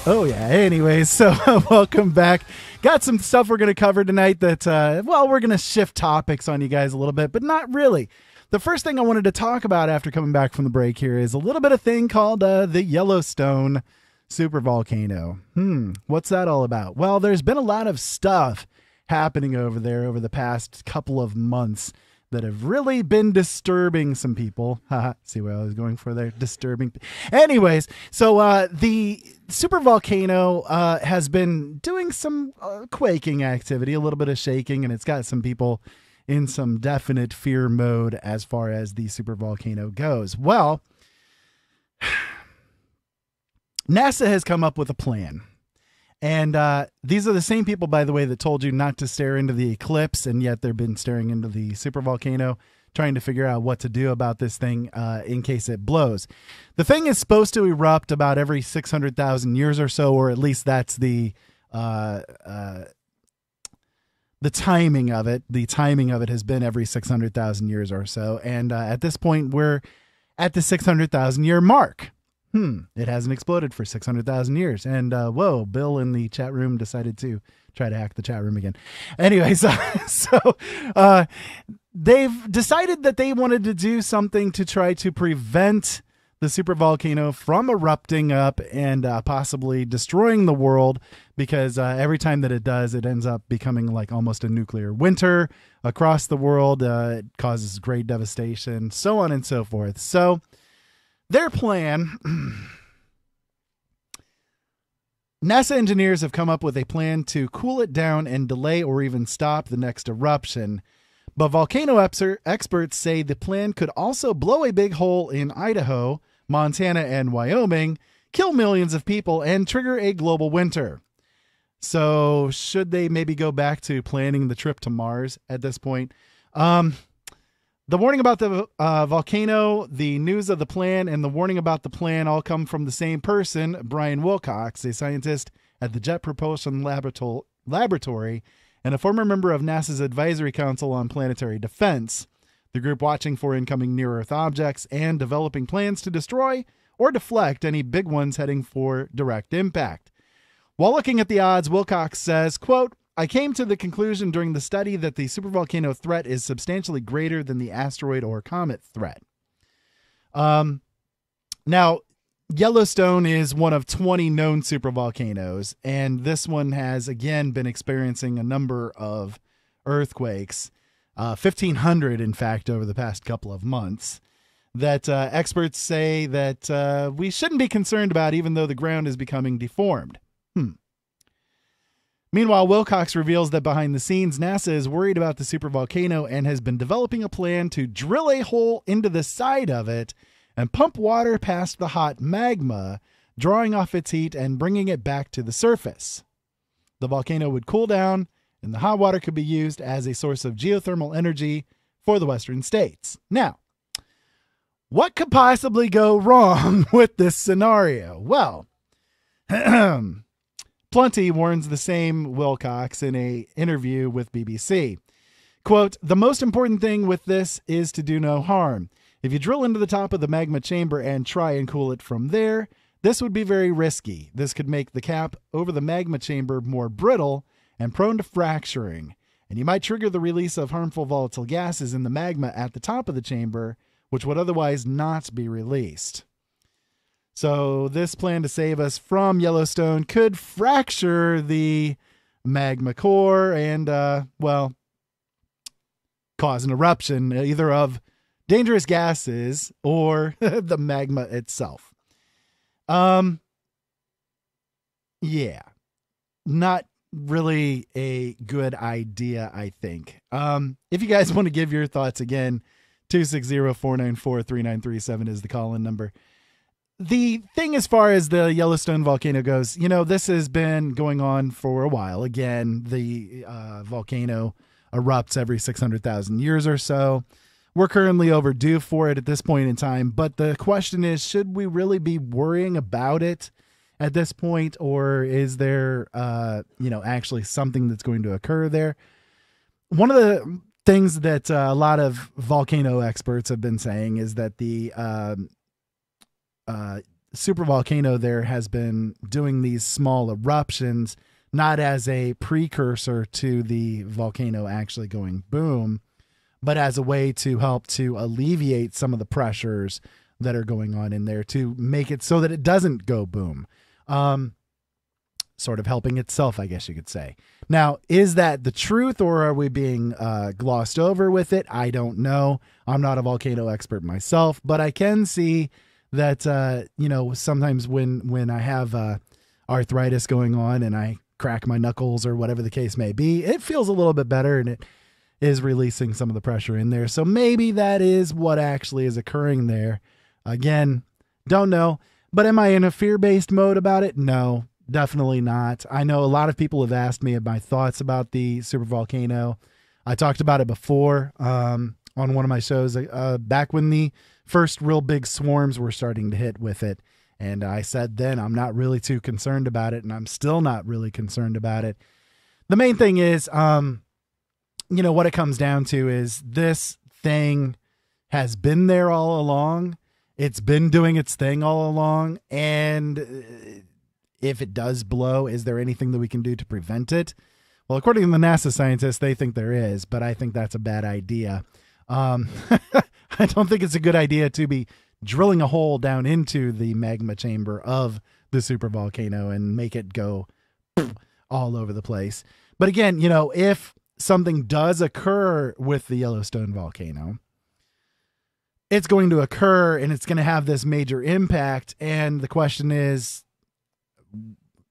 [SPEAKER 8] Oh, yeah. Anyways, so welcome back. Got some stuff we're going to cover tonight that, we're going to shift topics on you guys a little bit, but not really. The first thing I wanted to talk about after coming back from the break here is a little bit of thing called the Yellowstone supervolcano. What's that all about? Well, there's been a lot of stuff happening over there over the past couple of months that have really been disturbing some people. See what I was going for there? Disturbing. Anyways, so the supervolcano has been doing some quaking activity, a little bit of shaking, and it's got some people in some definite fear mode as far as the supervolcano goes. Well, NASA has come up with a plan. And these are the same people, by the way, that told you not to stare into the eclipse, and yet they've been staring into the supervolcano, trying to figure out what to do about this thing in case it blows. The thing is supposed to erupt about every 600,000 years or so, or at least that's the timing of it. The timing of it has been every 600,000 years or so, and at this point, we're at the 600,000 year mark. It hasn't exploded for 600,000 years. And, whoa, Bill in the chat room decided to try to hack the chat room again. Anyways, they've decided that they wanted to do something to try to prevent the supervolcano from erupting up and possibly destroying the world, because every time that it does, it ends up becoming like almost a nuclear winter across the world. It causes great devastation, so on and so forth. So their plan, NASA engineers have come up with a plan to cool it down and delay or even stop the next eruption. But volcano experts say the plan could also blow a big hole in Idaho, Montana, and Wyoming, kill millions of people, and trigger a global winter. So should they maybe go back to planning the trip to Mars at this point? The warning about the volcano, the news of the plan, and the warning about the plan all come from the same person, Brian Wilcox, a scientist at the Jet Propulsion Laboratory and a former member of NASA's Advisory Council on Planetary Defense, the group watching for incoming near-Earth objects and developing plans to destroy or deflect any big ones heading for direct impact. While looking at the odds, Wilcox says, quote, "I came to the conclusion during the study that the supervolcano threat is substantially greater than the asteroid or comet threat." Now, Yellowstone is one of 20 known supervolcanoes, and this one has, again, been experiencing a number of earthquakes, 1,500, in fact, over the past couple of months, that experts say that we shouldn't be concerned about, even though the ground is becoming deformed. Meanwhile, Wilcox reveals that behind the scenes, NASA is worried about the supervolcano and has been developing a plan to drill a hole into the side of it and pump water past the hot magma, drawing off its heat and bringing it back to the surface. The volcano would cool down, and the hot water could be used as a source of geothermal energy for the western states. Now, what could possibly go wrong with this scenario? Well, Plenty warns the same Wilcox in an interview with BBC. Quote, "The most important thing with this is to do no harm. If you drill into the top of the magma chamber and try and cool it from there, this would be very risky. This could make the cap over the magma chamber more brittle and prone to fracturing, and you might trigger the release of harmful volatile gases in the magma at the top of the chamber, which would otherwise not be released. So this plan to save us from Yellowstone could fracture the magma core and, cause an eruption either of dangerous gases or the magma itself. Yeah, not really a good idea, I think. If you guys want to give your thoughts again, 260-494-3937 is the call-in number. The thing as far as the Yellowstone volcano goes, this has been going on for a while. Again, the volcano erupts every 600,000 years or so. We're currently overdue for it at this point in time, but the question is, should we really be worrying about it at this point, or is there, actually something that's going to occur there? One of the things that a lot of volcano experts have been saying is that the supervolcano there has been doing these small eruptions, not as a precursor to the volcano actually going boom, but as a way to help to alleviate some of the pressures that are going on in there to make it so that it doesn't go boom. Sort of helping itself, I guess you could say. Now, is that the truth, or are we being glossed over with it? I don't know. I'm not a volcano expert myself, but I can see that, sometimes when I have arthritis going on and I crack my knuckles or whatever the case may be, it feels a little bit better and it is releasing some of the pressure in there. So maybe that is what actually is occurring there. Again, don't know. But am I in a fear-based mode about it? No. Definitely not. I know a lot of people have asked me my thoughts about the supervolcano. I talked about it before on one of my shows back when the first real big swarms were starting to hit with it. And I said then I'm not really too concerned about it, and I'm still not really concerned about it. The main thing is, what it comes down to is this thing has been there all along. It's been doing its thing all along, and if it does blow, is there anything that we can do to prevent it? Well, according to the NASA scientists, they think there is, but I think that's a bad idea. I don't think it's a good idea to be drilling a hole down into the magma chamber of the supervolcano and make it go all over the place. But again, if something does occur with the Yellowstone volcano, it's going to occur and it's going to have this major impact. And the question is,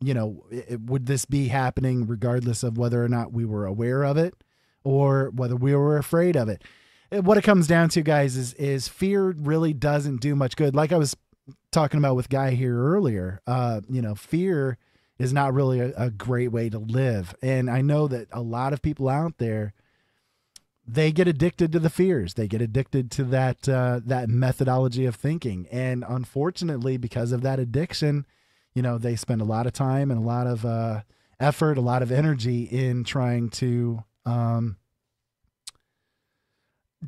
[SPEAKER 8] would this be happening regardless of whether or not we were aware of it or whether we were afraid of it? What it comes down to, guys, is fear really doesn't do much good. Like I was talking about with Guy here earlier, fear is not really a great way to live. And I know that a lot of people out there, they get addicted to the fears. They get addicted to that methodology of thinking. And unfortunately, because of that addiction, they spend a lot of time and a lot of effort, a lot of energy in trying to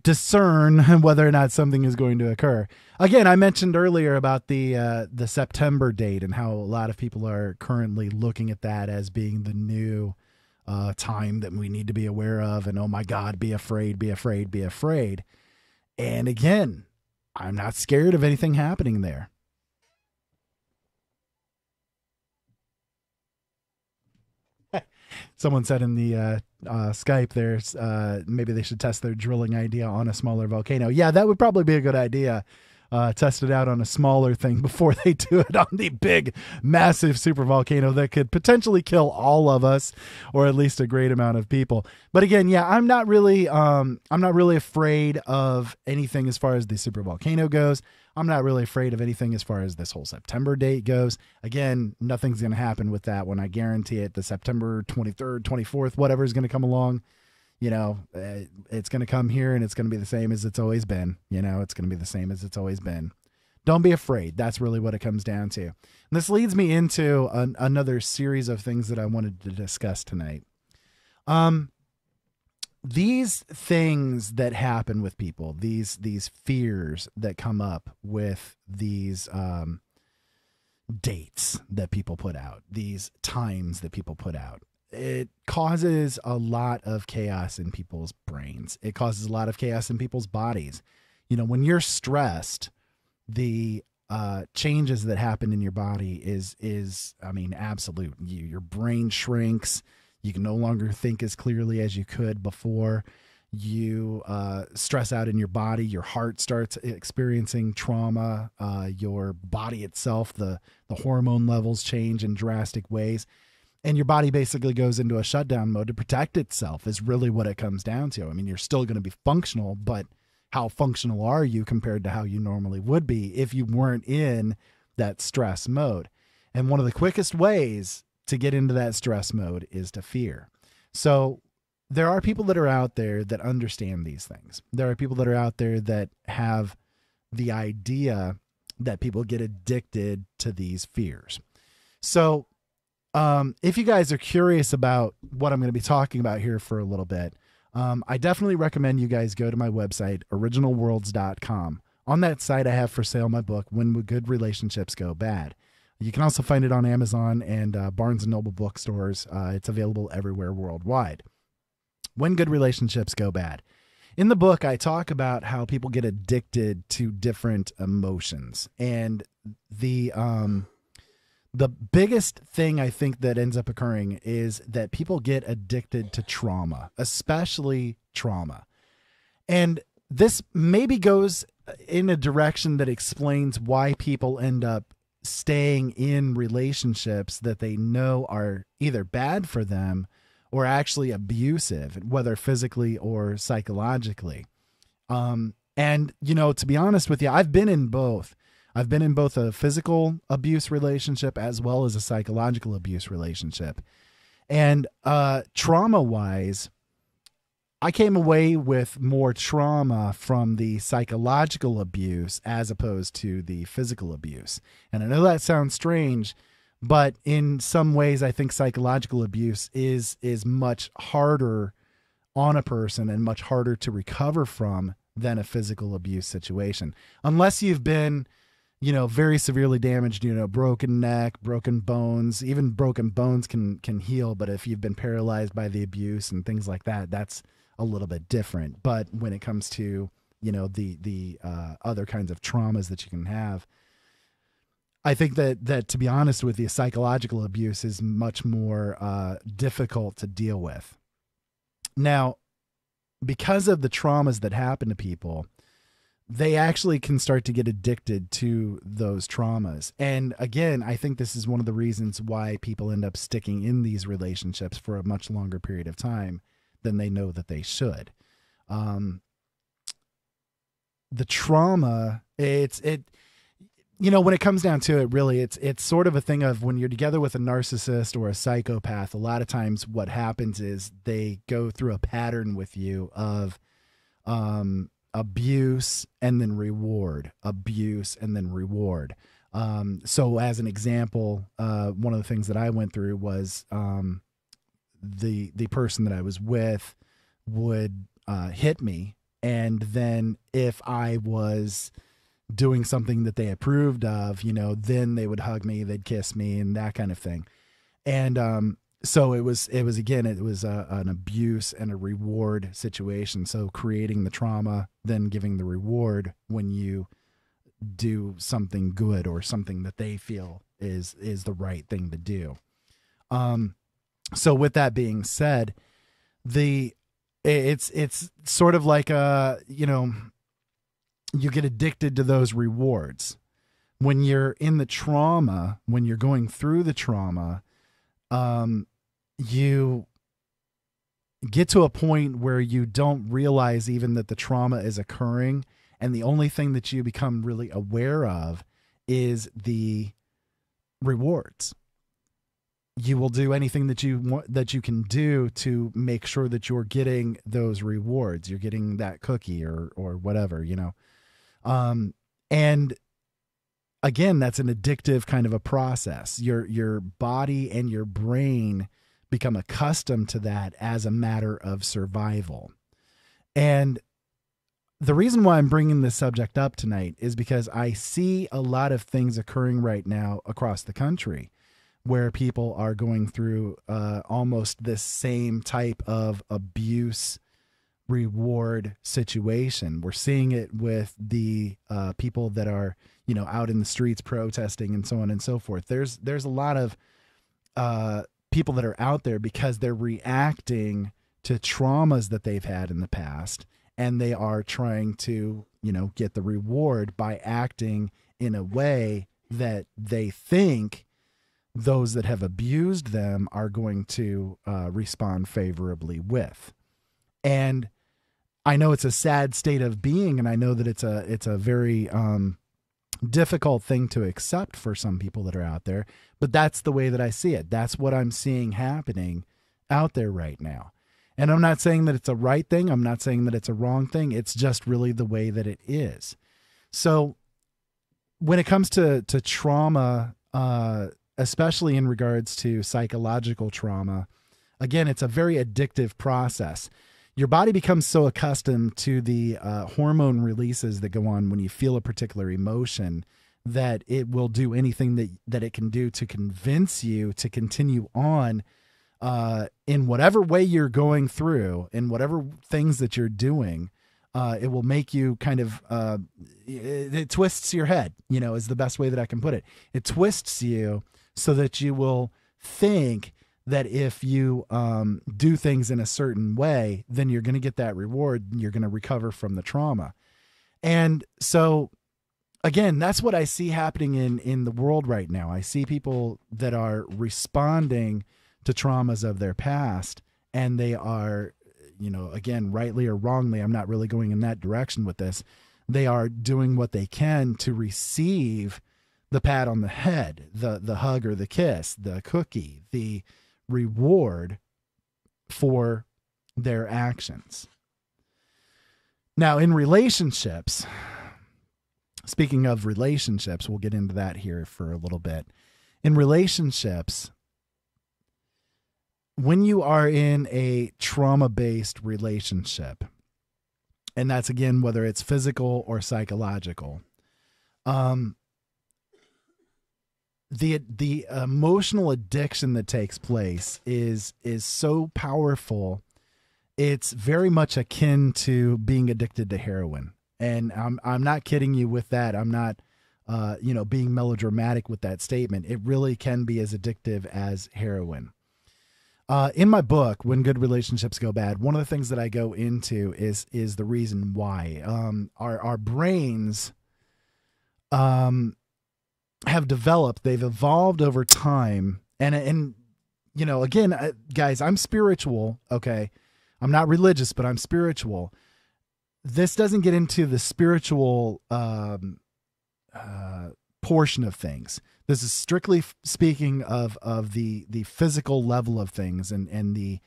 [SPEAKER 8] discern whether or not something is going to occur. Again, I mentioned earlier about the September date and how a lot of people are currently looking at that as being the new time that we need to be aware of. And, oh my God, be afraid, be afraid, be afraid. And again, I'm not scared of anything happening there. Someone said in the Skype there's maybe they should test their drilling idea on a smaller volcano. Yeah, that would probably be a good idea. Test it out on a smaller thing before they do it on the big, massive supervolcano that could potentially kill all of us, or at least a great amount of people. But again, yeah, I'm not really afraid of anything as far as the supervolcano goes. I'm not really afraid of anything as far as this whole September date goes. Again, nothing's going to happen with that one. I guarantee it. The September 23rd, 24th, whatever is going to come along, it's going to come here and it's going to be the same as it's always been. It's going to be the same as it's always been. Don't be afraid. That's really what it comes down to. And this leads me into another series of things that I wanted to discuss tonight. These things that happen with people, these fears that come up with these dates that people put out, these times that people put out, it causes a lot of chaos in people's brains. It causes a lot of chaos in people's bodies. When you're stressed, the changes that happen in your body is absolute. Your brain shrinks. You can no longer think as clearly as you could before. You stress out in your body. Your heart starts experiencing trauma. Your body itself, the hormone levels change in drastic ways. And your body basically goes into a shutdown mode to protect itself is really what it comes down to. You're still going to be functional, but how functional are you compared to how you normally would be if you weren't in that stress mode? And one of the quickest ways to get into that stress mode is to fear. So there are people that are out there that understand these things. There are people that are out there that have the idea that people get addicted to these fears. So if you guys are curious about what I'm going to be talking about here for a little bit, I definitely recommend you guys go to my website, originalworlds.com. On that site, I have for sale my book, When Good Relationships Go Bad. You can also find it on Amazon and Barnes & Noble bookstores. It's available everywhere worldwide. When Good Relationships Go Bad. In the book, I talk about how people get addicted to different emotions. And the biggest thing I think that ends up occurring is that people get addicted to trauma, especially trauma. And this maybe goes in a direction that explains why people end up staying in relationships that they know are either bad for them or actually abusive, whether physically or psychologically. And, you know, to be honest with you, I've been in both. I've been in both a physical abuse relationship as well as a psychological abuse relationship. And trauma-wise, I came away with more trauma from the psychological abuse as opposed to the physical abuse. And I know that sounds strange, but in some ways I think psychological abuse is much harder on a person and much harder to recover from than a physical abuse situation. Unless you've been, you know, very severely damaged, you know, broken neck, broken bones. Even broken bones can heal, but if you've been paralyzed by the abuse and things like that, that's a little bit different. But when it comes to, you know, the other kinds of traumas that you can have, I think that to be honest with you, psychological abuse is much more difficult to deal with. Now, because of the traumas that happen to people, they actually can start to get addicted to those traumas. And again, I think this is one of the reasons why people end up sticking in these relationships for a much longer period of time than they know that they should. The trauma, you know, when it comes down to it, really, it's sort of a thing of when you're together with a narcissist or a psychopath, a lot of times what happens is they go through a pattern with you of abuse and then reward, abuse and then reward. So as an example, one of the things that I went through was the person that I was with would hit me, and then if I was doing something that they approved of, you know, then they would hug me, they'd kiss me, and that kind of thing. And so it was an abuse and a reward situation. So creating the trauma, then giving the reward when you do something good or something that they feel is the right thing to do. So with that being said, it's sort of like you know, you get addicted to those rewards. When you're in the trauma, when you're going through the trauma, you get to a point where you don't realize even that the trauma is occurring, and the only thing that you become really aware of is the rewards. You will do anything that you want, that you can do to make sure that you're getting those rewards. You're getting that cookie or whatever, you know. And again, that's an addictive kind of a process. Your body and your brain become accustomed to that as a matter of survival. And the reason why I'm bringing this subject up tonight is because I see a lot of things occurring right now across the country where people are going through almost this same type of abuse reward situation. We're seeing it with the people that are, you know, out in the streets protesting and so on and so forth. There's a lot of people that are out there because they're reacting to traumas that they've had in the past, and they are trying to, you know, get the reward by acting in a way that they think those that have abused them are going to respond favorably with. And I know it's a sad state of being, and I know that it's a very difficult thing to accept for some people that are out there, but that's the way that I see it. That's what I'm seeing happening out there right now. And I'm not saying that it's a right thing. I'm not saying that it's a wrong thing. It's just really the way that it is. So when it comes to trauma, especially in regards to psychological trauma, again, it's a very addictive process. your body becomes so accustomed to the hormone releases that go on when you feel a particular emotion that it will do anything that it can do to convince you to continue on in whatever way you're going through, in whatever things that you're doing. It will make you kind of, it twists your head, is the best way that I can put it. It twists you so that you will think that if you do things in a certain way, then you're going to get that reward and you're going to recover from the trauma. And so, again, that's what I see happening in the world right now. I see people that are responding to traumas of their past, and they are, again, rightly or wrongly, I'm not really going in that direction with this. They are doing what they can to receive the pat on the head, the hug or the kiss, the cookie, the reward for their actions. Now, in relationships, speaking of relationships, we'll get into that here for a little bit. In relationships, when you are in a trauma-based relationship, and that's, again, whether it's physical or psychological, the emotional addiction that takes place is so powerful. It's very much akin to being addicted to heroin. And I'm not kidding you with that. I'm not, being melodramatic with that statement. It really can be as addictive as heroin. In my book, When Good Relationships Go Bad, one of the things that I go into is the reason why. Our brains have developed, they've evolved over time. And again, guys, I'm spiritual, okay? I'm not religious, but I'm spiritual. This doesn't get into the spiritual portion of things. This is strictly speaking of the physical level of things and the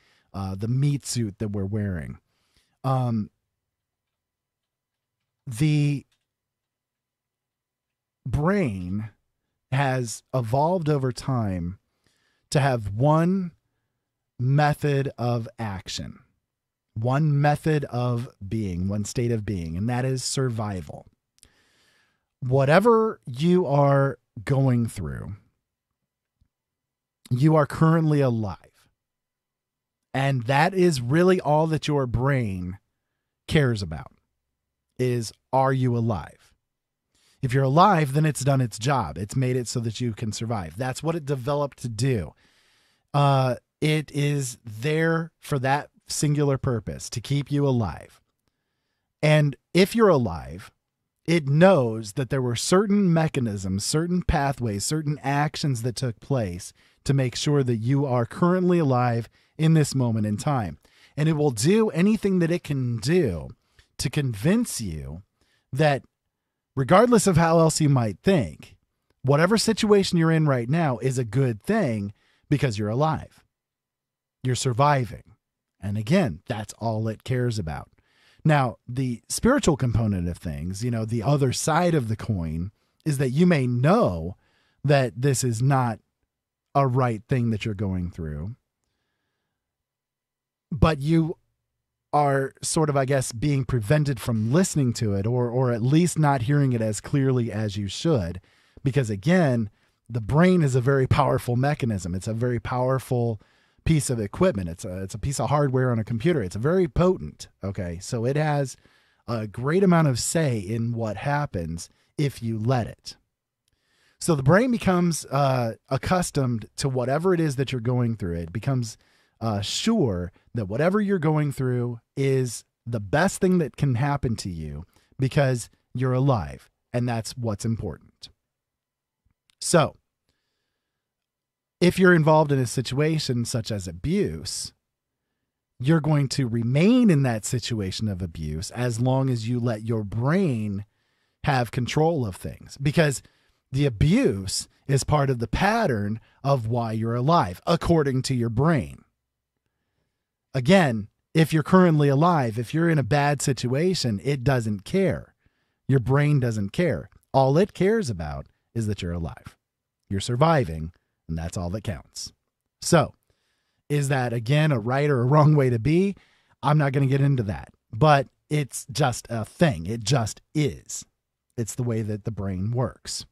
[SPEAKER 8] meat suit that we're wearing. The brain has evolved over time to have one method of action, one method of being, one state of being, and that is survival. Whatever you are going through, you are currently alive. And that is really all that your brain cares about, is, are you alive? If you're alive, then it's done its job. It's made it so that you can survive. That's what it developed to do. It is there for that singular purpose, to keep you alive. And if you're alive, it knows that there were certain mechanisms, certain pathways, certain actions that took place to make sure that you are currently alive in this moment in time. And it will do anything that it can do to convince you that, regardless of how else you might think, whatever situation you're in right now is a good thing because you're alive. You're surviving. And again, that's all it cares about. Now, the spiritual component of things, the other side of the coin, is that you may know that this is not a right thing that you're going through, but you are sort of, I guess, being prevented from listening to it, or at least not hearing it as clearly as you should. Because again, the brain is a very powerful mechanism. It's a very powerful piece of equipment. It's a piece of hardware on a computer. It's very potent. Okay. So it has a great amount of say in what happens if you let it. So the brain becomes accustomed to whatever it is that you're going through. It becomes sure that whatever you're going through is the best thing that can happen to you because you're alive, and that's what's important. So if you're involved in a situation such as abuse, you're going to remain in that situation of abuse as long as you let your brain have control of things, because the abuse is part of the pattern of why you're alive, according to your brain. Again, if you're currently alive, if you're in a bad situation, it doesn't care. Your brain doesn't care. All it cares about is that you're alive. You're surviving, and that's all that counts. So, is that, again, a right or a wrong way to be? I'm not going to get into that, but it's just a thing. It just is. It's the way that the brain works.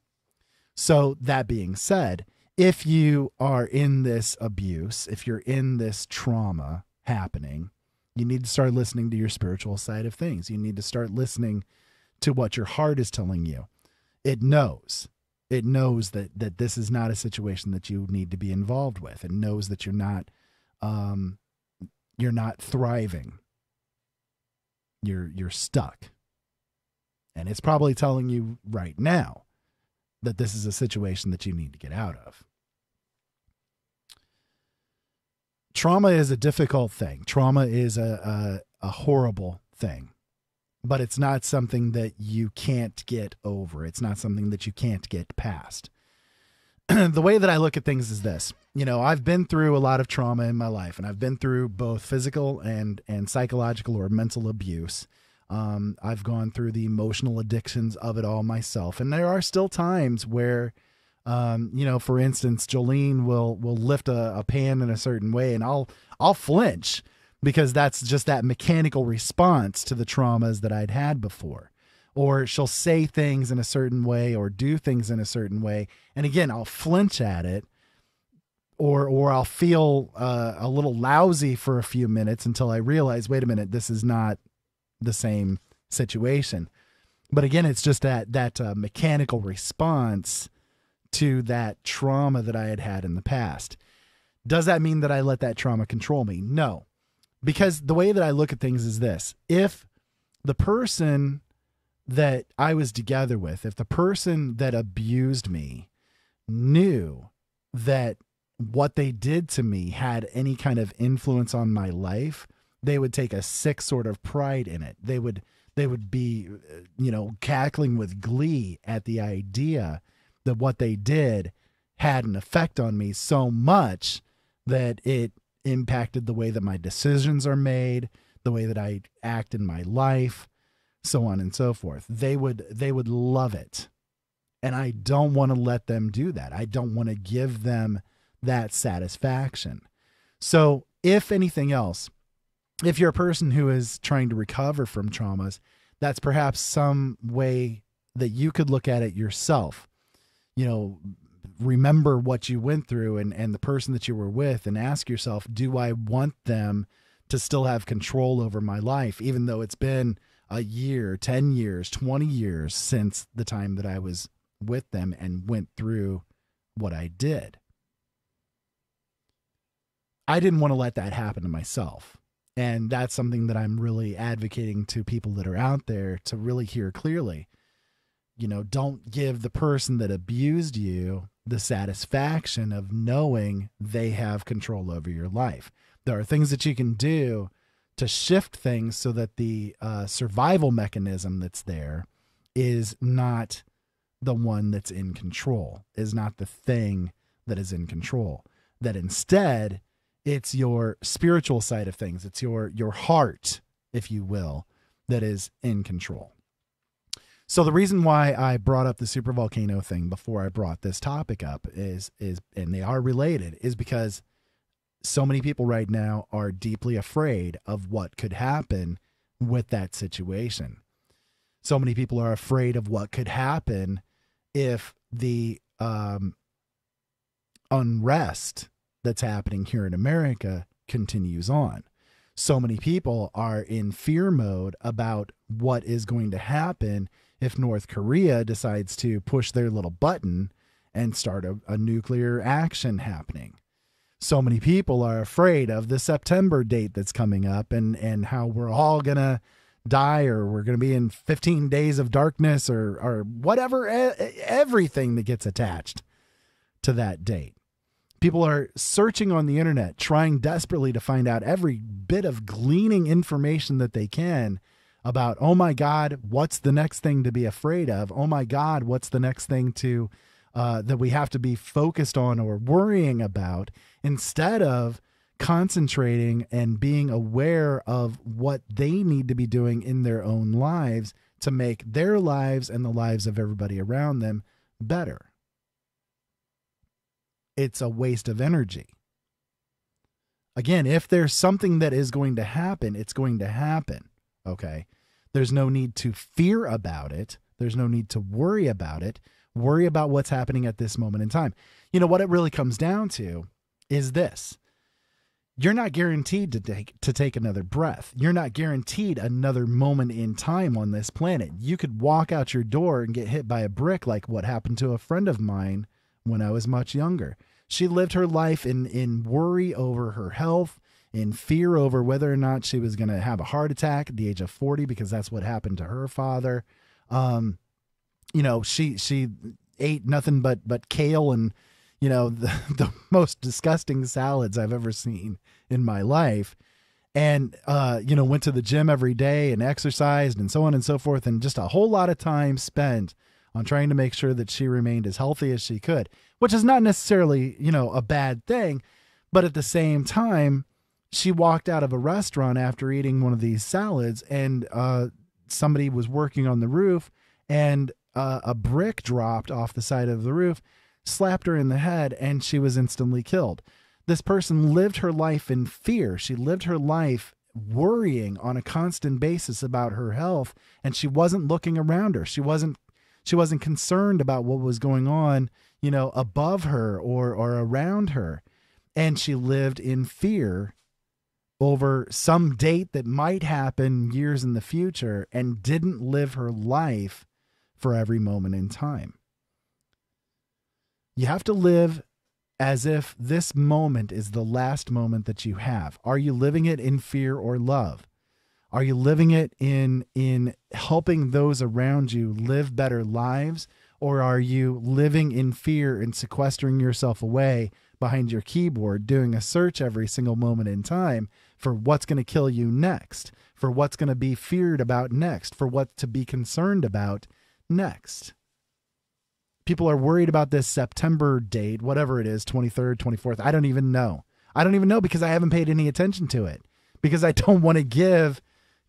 [SPEAKER 8] So that being said, if you are in this abuse, if you're in this trauma happening, you need to start listening to your spiritual side of things. You need to start listening to what your heart is telling you. It knows that this is not a situation that you need to be involved with. It knows that you're not thriving. You're stuck. And it's probably telling you right now that this is a situation that you need to get out of. Trauma is a difficult thing. Trauma is a horrible thing, but it's not something that you can't get over. It's not something that you can't get past. The way that I look at things is this. I've been through a lot of trauma in my life, and I've been through both physical and psychological or mental abuse. I've gone through the emotional addictions of it all myself. And there are still times where, for instance, Jolene will lift a pan in a certain way, and I'll flinch because that's just that mechanical response to the traumas that I'd had before. Or she'll say things in a certain way or do things in a certain way. And again, I'll flinch at it, or I'll feel a little lousy for a few minutes until I realize, wait a minute, this is not the same situation. But again, it's just that mechanical response to that trauma that I had had in the past. Does that mean that I let that trauma control me? No, because the way that I look at things is this. If the person that I was together with, if the person that abused me knew that what they did to me had any kind of influence on my life, they would take a sick sort of pride in it. They would be, cackling with glee at the idea that what they did had an effect on me so much that it impacted the way that my decisions are made, the way that I act in my life, so on and so forth. They would love it. And I don't want to let them do that. I don't want to give them that satisfaction. So if anything else, if you're a person who is trying to recover from traumas, that's perhaps some way that you could look at it yourself. Remember what you went through and the person that you were with, and ask yourself, do I want them to still have control over my life, even though it's been a year, 10 years, 20 years since the time that I was with them and went through what I did? I didn't want to let that happen to myself. And that's something that I'm really advocating to people that are out there to really hear clearly. Don't give the person that abused you the satisfaction of knowing they have control over your life. There are things that you can do to shift things so that the survival mechanism that's there is not the one that's in control, is not the thing that is in control. That instead, it's your spiritual side of things. It's your heart, if you will, that is in control. So the reason why I brought up the supervolcano thing before I brought this topic up is, and they are related, is because so many people right now are deeply afraid of what could happen with that situation. So many people are afraid of what could happen if the unrest that's happening here in America continues on. So many people are in fear mode about what is going to happen if North Korea decides to push their little button and start a nuclear action happening. So many people are afraid of the September date that's coming up and how we're all going to die, or we're going to be in 15 days of darkness, or whatever, everything that gets attached to that date. People are searching on the internet, trying desperately to find out every bit of gleaning information that they can about, oh my God, what's the next thing to be afraid of? Oh my God, what's the next thing to that we have to be focused on or worrying about, instead of concentrating and being aware of what they need to be doing in their own lives to make their lives and the lives of everybody around them better. It's a waste of energy. Again, if there's something that is going to happen, it's going to happen. Okay. There's no need to fear about it. There's no need to worry about it. Worry about what's happening at this moment in time. You know, what it really comes down to is this. You're not guaranteed to take another breath. You're not guaranteed another moment in time on this planet. You could walk out your door and get hit by a brick, like what happened to a friend of mine when I was much younger. She lived her life in worry over her health, in fear over whether or not she was going to have a heart attack at the age of 40, because that's what happened to her father. You know, she ate nothing but kale and, you know, the most disgusting salads I've ever seen in my life. And, you know, went to the gym every day and exercised and so on and so forth. And just a whole lot of time spent on trying to make sure that she remained as healthy as she could, which is not necessarily, you know, a bad thing. But at the same time, she walked out of a restaurant after eating one of these salads, and somebody was working on the roof, and a brick dropped off the side of the roof, slapped her in the head, and she was instantly killed. This person lived her life in fear. She lived her life worrying on a constant basis about her health, and she wasn't looking around her. She wasn't concerned about what was going on, you know, above her or around her. And she lived in fear over some date that might happen years in the future, and didn't live her life for every moment in time. You have to live as if this moment is the last moment that you have. Are you living it in fear or love? Are you living it in helping those around you live better lives? Or are you living in fear and sequestering yourself away behind your keyboard, doing a search every single moment in time for what's going to kill you next, for what's going to be feared about next, for what to be concerned about next? People are worried about this September date, whatever it is, 23rd, 24th. I don't even know. I don't even know, because I haven't paid any attention to it, because I don't want to give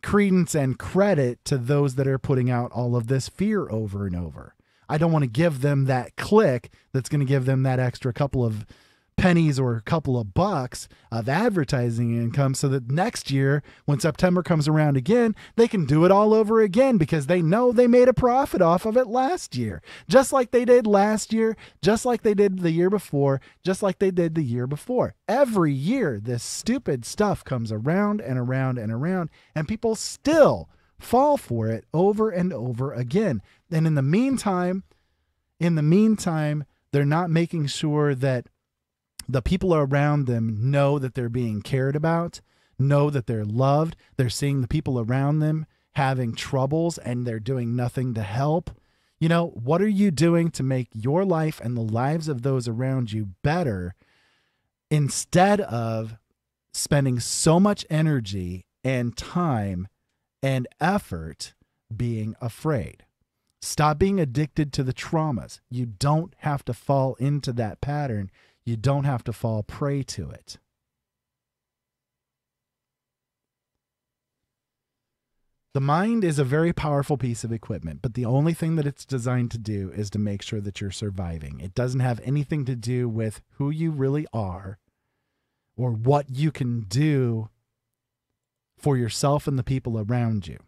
[SPEAKER 8] credence and credit to those that are putting out all of this fear over and over. I don't want to give them that click that's going to give them that extra couple of pennies or a couple of bucks of advertising income, so that next year, when September comes around again, they can do it all over again, because they know they made a profit off of it last year, just like they did last year, just like they did the year before, just like they did the year before. Every year, this stupid stuff comes around and around and around, and people still fall for it over and over again. And in the meantime, they're not making sure that the people around them know that they're being cared about, know that they're loved. They're seeing the people around them having troubles, and they're doing nothing to help. You know, what are you doing to make your life and the lives of those around you better, instead of spending so much energy and time and effort being afraid? Stop being addicted to the traumas. You don't have to fall into that pattern. You don't have to fall prey to it. The mind is a very powerful piece of equipment, but the only thing that it's designed to do is to make sure that you're surviving. It doesn't have anything to do with who you really are or what you can do for yourself and the people around you.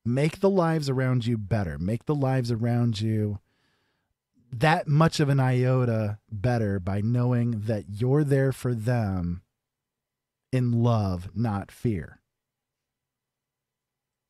[SPEAKER 8] Make the lives around you better. Make the lives around you that much of an iota better by knowing that you're there for them in love, not fear.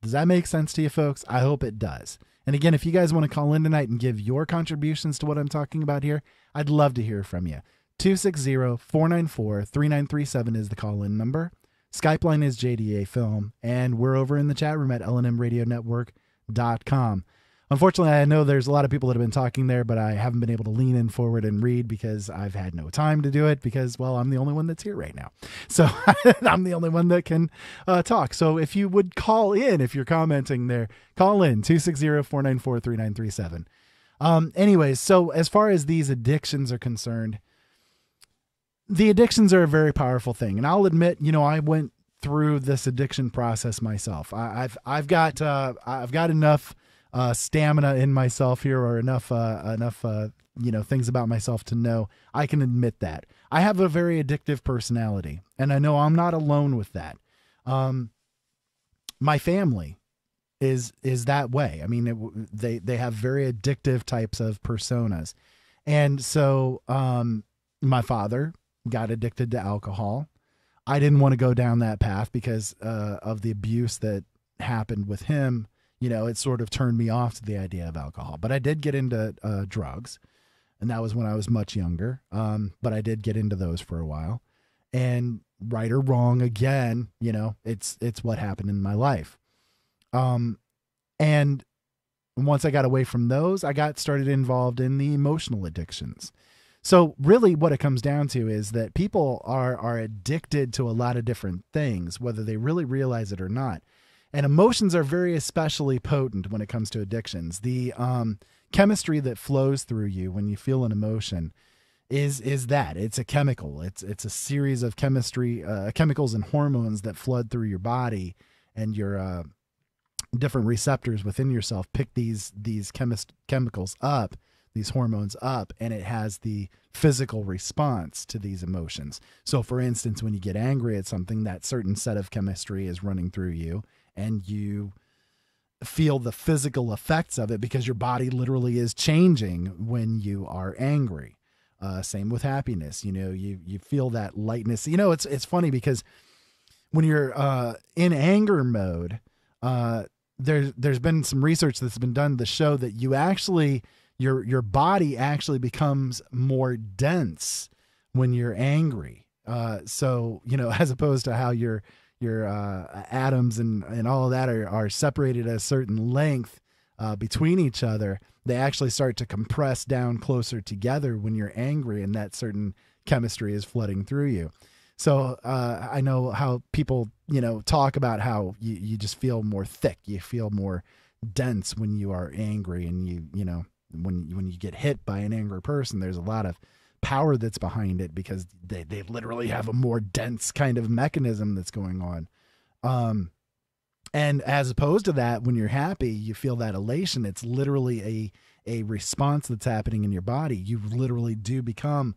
[SPEAKER 8] Does that make sense to you folks? I hope it does. And again, if you guys want to call in tonight and give your contributions to what I'm talking about here, I'd love to hear from you. 260-494-3937 is the call-in number. Skype line is JDA Film, and we're over in the chat room at LNMRadioNetwork.com. Unfortunately, I know there's a lot of people that have been talking there, but I haven't been able to lean in forward and read because I've had no time to do it because, well, I'm the only one that's here right now. So I'm the only one that can talk. So if you would call in, if you're commenting there, call in 260-494-3937. Anyways, so as far as these addictions are concerned, the addictions are a very powerful thing. And I'll admit, you know, I went through this addiction process myself. I've got enough stamina in myself here, or enough things about myself to know I can admit that I have a very addictive personality, and I know I'm not alone with that. My family is that way. I mean, they have very addictive types of personas, and so my father got addicted to alcohol. I didn't want to go down that path because of the abuse that happened with him. It sort of turned me off to the idea of alcohol. But I did get into drugs, and that was when I was much younger. But I did get into those for a while. And right or wrong, again, it's what happened in my life. And once I got away from those, I got started involved in the emotional addictions. So really what it comes down to is that people are addicted to a lot of different things, whether they really realize it or not. And emotions are very especially potent when it comes to addictions. The chemistry that flows through you when you feel an emotion is that. It's a chemical. It's a series of chemicals and hormones that flood through your body, and your different receptors within yourself pick these chemicals up, these hormones up, and it has the physical response to these emotions. So for instance, when you get angry at something, that certain set of chemistry is running through you, and you feel the physical effects of it because your body literally is changing when you are angry. Same with happiness. You feel that lightness. It's funny because when you're in anger mode, there's been some research that's been done to show that you actually, your body actually becomes more dense when you're angry. So, as opposed to how your atoms and all of that are separated at a certain length between each other, they actually start to compress down closer together when you're angry, and that certain chemistry is flooding through you. So I know how people, talk about how you just feel more thick, you feel more dense when you are angry, and when you get hit by an angry person, there's a lot of power that's behind it because they literally have a more dense kind of mechanism that's going on. And as opposed to that, when you're happy, you feel that elation. It's literally a response that's happening in your body. You literally do become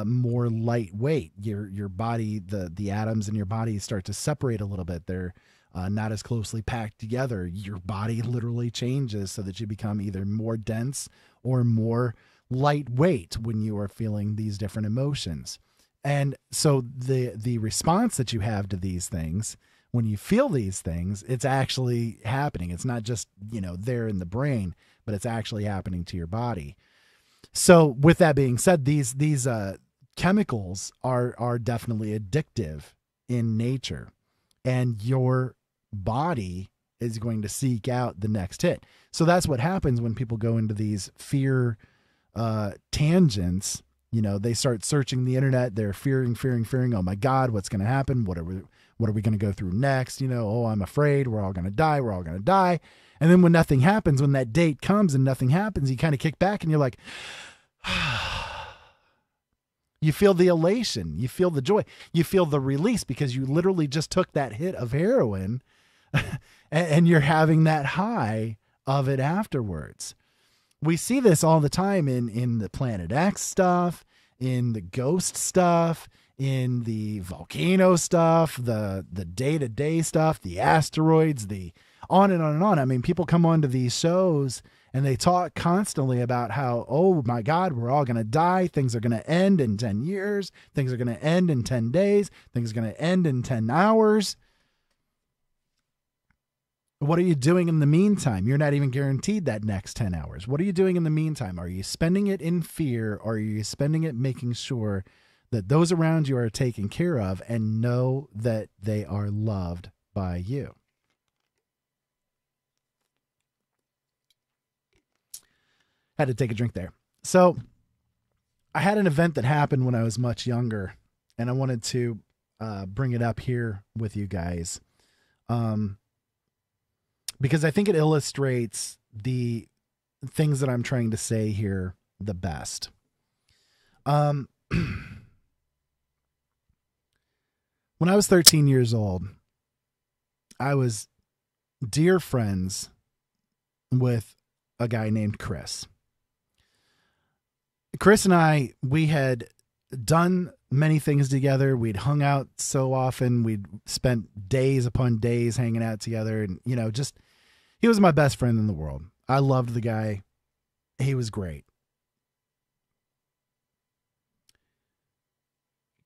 [SPEAKER 8] more lightweight. Your body, the atoms in your body start to separate a little bit. They're not as closely packed together. Your body literally changes so that you become either more dense or more lightweight when you are feeling these different emotions. And so the response that you have to these things, when you feel these things, it's actually happening. It's not just, there in the brain, but it's actually happening to your body. So with that being said, these chemicals are definitely addictive in nature, and your body is going to seek out the next hit. So that's what happens when people go into these fear tangents. They start searching the internet. They're fearing. Oh my God, what's going to happen? What are we going to go through next? Oh, I'm afraid we're all going to die. And then when nothing happens, when that date comes and nothing happens, you kind of kick back and you're like, you feel the elation, you feel the joy, you feel the release because you literally just took that hit of heroin and you're having that high of it afterwards. We see this all the time in the Planet X stuff, in the ghost stuff, in the volcano stuff, the day-to-day stuff, the asteroids, the on and on and on. I mean, people come onto these shows and they talk constantly about how, oh my God, we're all going to die. Things are going to end in 10 years. Things are going to end in 10 days. Things are going to end in 10 hours. What are you doing in the meantime? You're not even guaranteed that next 10 hours. What are you doing in the meantime? Are you spending it in fear, or are you spending it making sure that those around you are taken care of and know that they are loved by you? Had to take a drink there. So I had an event that happened when I was much younger, and I wanted to bring it up here with you guys. Because I think it illustrates the things that I'm trying to say here the best. When I was 13 years old, I was dear friends with a guy named Chris. Chris and I, we had done many things together. We'd hung out so often. We'd spent days upon days hanging out together. And, you know, just, he was my best friend in the world. I loved the guy. He was great.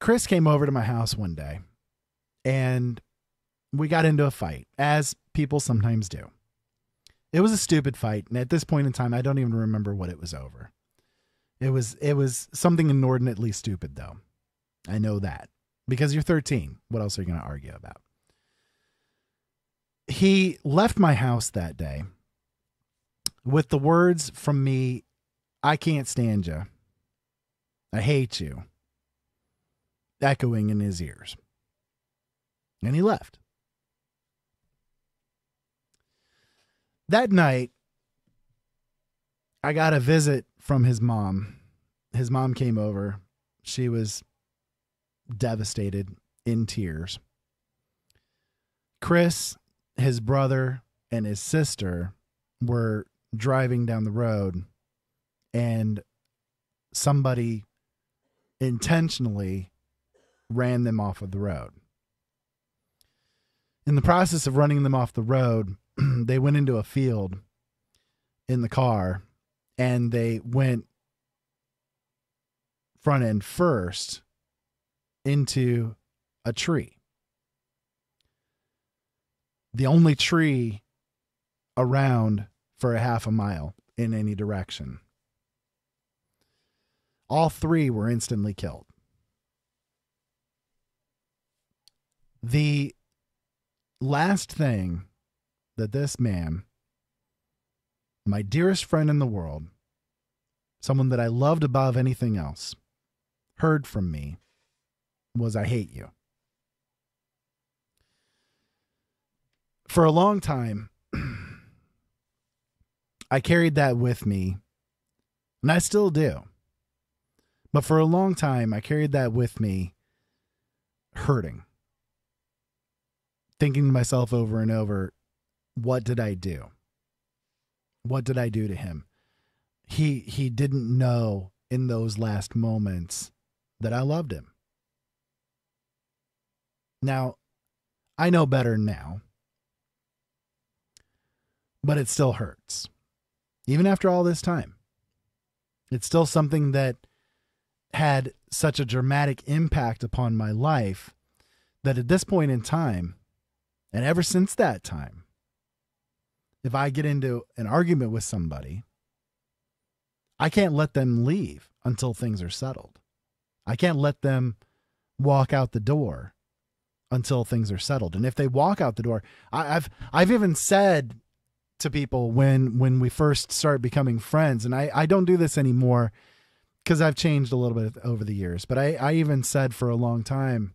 [SPEAKER 8] Chris came over to my house one day and we got into a fight, as people sometimes do. It was a stupid fight. And at this point in time, I don't even remember what it was over. It was something inordinately stupid, though. I know that because you're 13. What else are you going to argue about? He left my house that day with the words from me, "I can't stand you. I hate you," echoing in his ears. And he left. That night, I got a visit from his mom. His mom came over. She was devastated, in tears. Chris, his brother, and his sister were driving down the road, and somebody intentionally ran them off of the road. In the process of running them off the road, they went into a field in the car, and they went front end first into a tree. The only tree around for a half a mile in any direction. All three were instantly killed. The last thing that this man, my dearest friend in the world, someone that I loved above anything else, heard from me was, "I hate you." For a long time, I carried that with me, and I still do. But for a long time, I carried that with me, hurting, thinking to myself over and over, what did I do? What did I do to him? He didn't know in those last moments that I loved him. Now, I know better now, but it still hurts. Even after all this time, it's still something that had such a dramatic impact upon my life that at this point in time, and ever since that time, if I get into an argument with somebody, I can't let them leave until things are settled. I can't let them walk out the door until things are settled. And if they walk out the door, I've even said to people when we first start becoming friends, and I don't do this anymore because I've changed a little bit over the years, but I even said for a long time,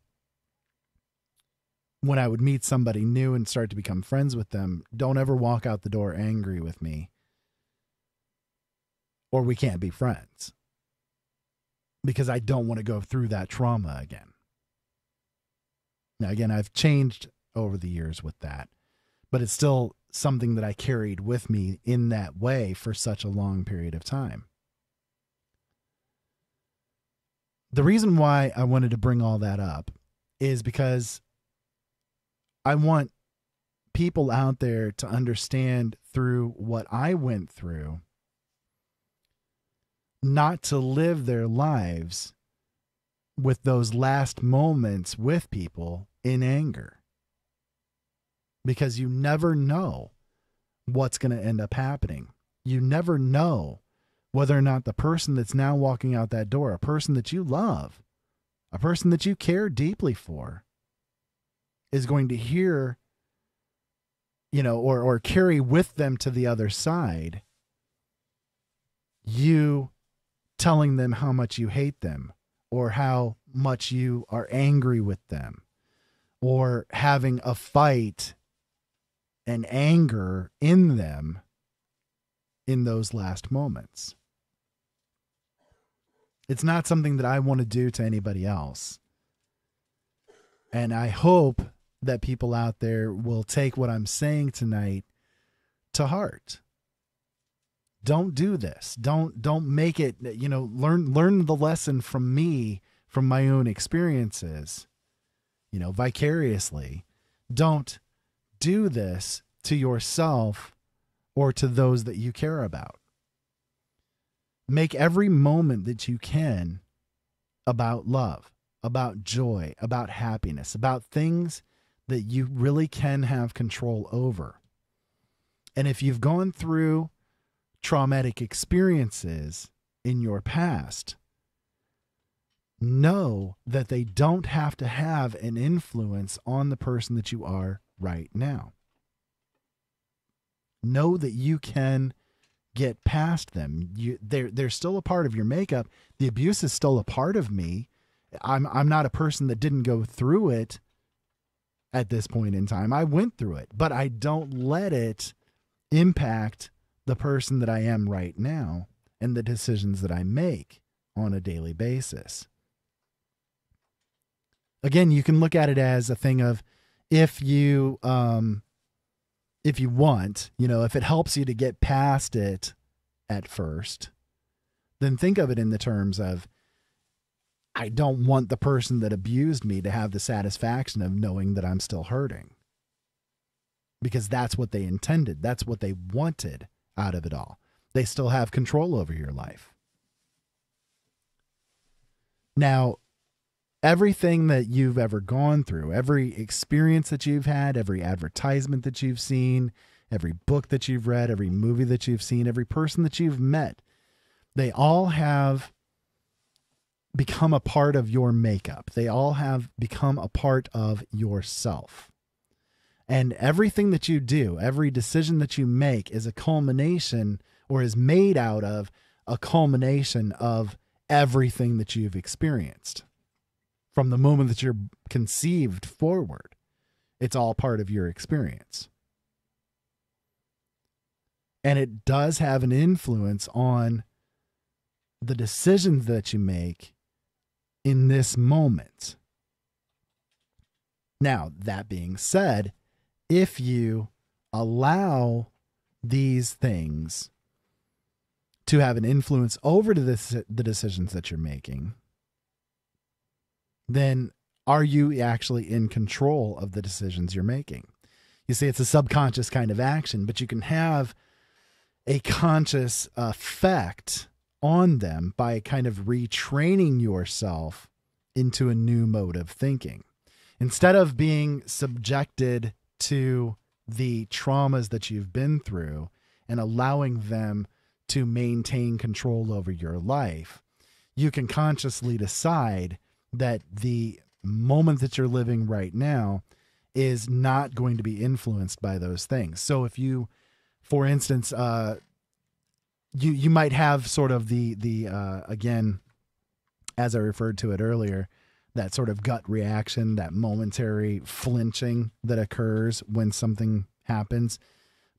[SPEAKER 8] when I would meet somebody new and start to become friends with them, don't ever walk out the door angry with me, or we can't be friends, because I don't want to go through that trauma again. Now, again, I've changed over the years with that, but it's still something that I carried with me in that way for such a long period of time. The reason why I wanted to bring all that up is because I want people out there to understand through what I went through, not to live their lives with those last moments with people in anger. Because you never know what's going to end up happening. You never know whether or not the person that's now walking out that door, a person that you love, a person that you care deeply for, is going to hear, or carry with them to the other side, you telling them how much you hate them, or how much you are angry with them, or having a fight and anger in them in those last moments. It's not something that I want to do to anybody else. And I hope that people out there will take what I'm saying tonight to heart, don't do this. Don't make it, learn the lesson from me, from my own experiences, vicariously. Don't do this to yourself or to those that you care about. Make every moment that you can about love, about joy, about happiness, about things that you really can have control over. And if you've gone through traumatic experiences in your past, know that they don't have to have an influence on the person that you are right now. Know that you can get past them. They're still a part of your makeup. The abuse is still a part of me. I'm not a person that didn't go through it at this point in time. I went through it, but I don't let it impact the person that I am right now and the decisions that I make on a daily basis. Again, you can look at it as a thing of if you want, if it helps you to get past it at first, then think of it in the terms of, I don't want the person that abused me to have the satisfaction of knowing that I'm still hurting. Because that's what they intended. That's what they wanted out of it all. They still have control over your life. Now, everything that you've ever gone through, every experience that you've had, every advertisement that you've seen, every book that you've read, every movie that you've seen, every person that you've met, they all have become a part of your makeup. They all have become a part of yourself. And everything that you do, every decision that you make is a culmination or is made out of a culmination of everything that you've experienced. From the moment that you're conceived forward, it's all part of your experience. And it does have an influence on the decisions that you make in this moment. Now, that being said, if you allow these things to have an influence over the decisions that you're making, then are you actually in control of the decisions you're making? You see, it's a subconscious kind of action, but you can have a conscious effect on them by kind of retraining yourself into a new mode of thinking. Instead of being subjected to the traumas that you've been through and allowing them to maintain control over your life, you can consciously decide that the moment that you're living right now is not going to be influenced by those things. So if you, for instance, you might have sort of the again, as I referred to it earlier, that sort of gut reaction, that momentary flinching that occurs when something happens,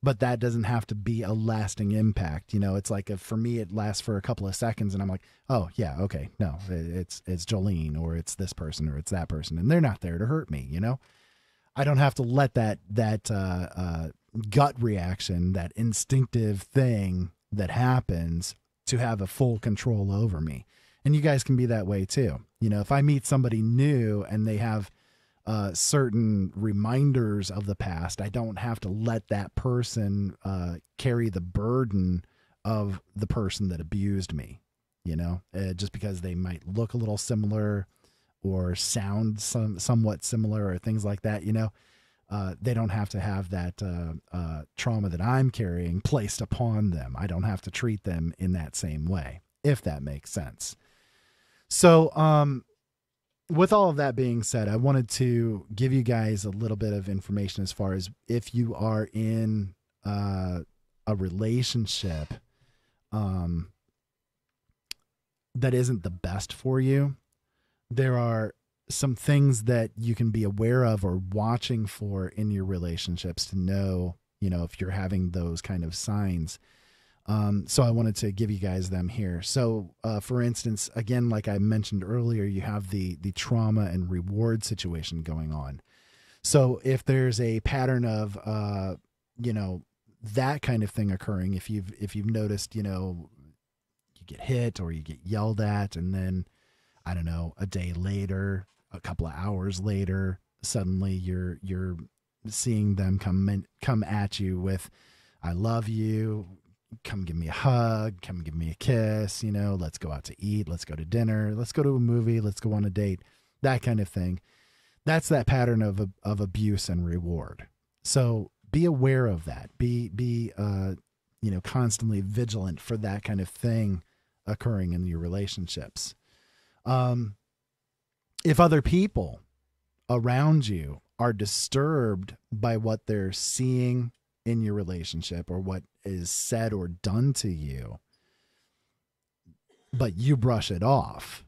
[SPEAKER 8] but that doesn't have to be a lasting impact. It's like, for me, it lasts for a couple of seconds and I'm like, oh yeah, okay, no, it's Jolene, or it's this person, or it's that person, and they're not there to hurt me. I don't have to let that gut reaction, that instinctive thing that happens, to have a full control over me. And you guys can be that way too. If I meet somebody new and they have certain reminders of the past, I don't have to let that person carry the burden of the person that abused me, just because they might look a little similar or sound somewhat similar or things like that, they don't have to have that trauma that I'm carrying placed upon them. I don't have to treat them in that same way, if that makes sense. So, with all of that being said, I wanted to give you guys a little bit of information as far as if you are in a relationship that isn't the best for you. There are some things that you can be aware of or watching for in your relationships to know, if you're having those kind of signs. So I wanted to give you guys them here. So, for instance, again, like I mentioned earlier, you have the trauma and reward situation going on. So if there's a pattern of, that kind of thing occurring, if you've noticed, you get hit or you get yelled at, and then, I don't know, a day later, a couple of hours later, suddenly you're seeing them come at you with, "I love you, come give me a hug, come give me a kiss, let's go out to eat, let's go to dinner, let's go to a movie, let's go on a date," that kind of thing. That's that pattern of abuse and reward. So be aware of that. Be constantly vigilant for that kind of thing occurring in your relationships. If other people around you are disturbed by what they're seeing in your relationship or what is said or done to you, but you brush it off,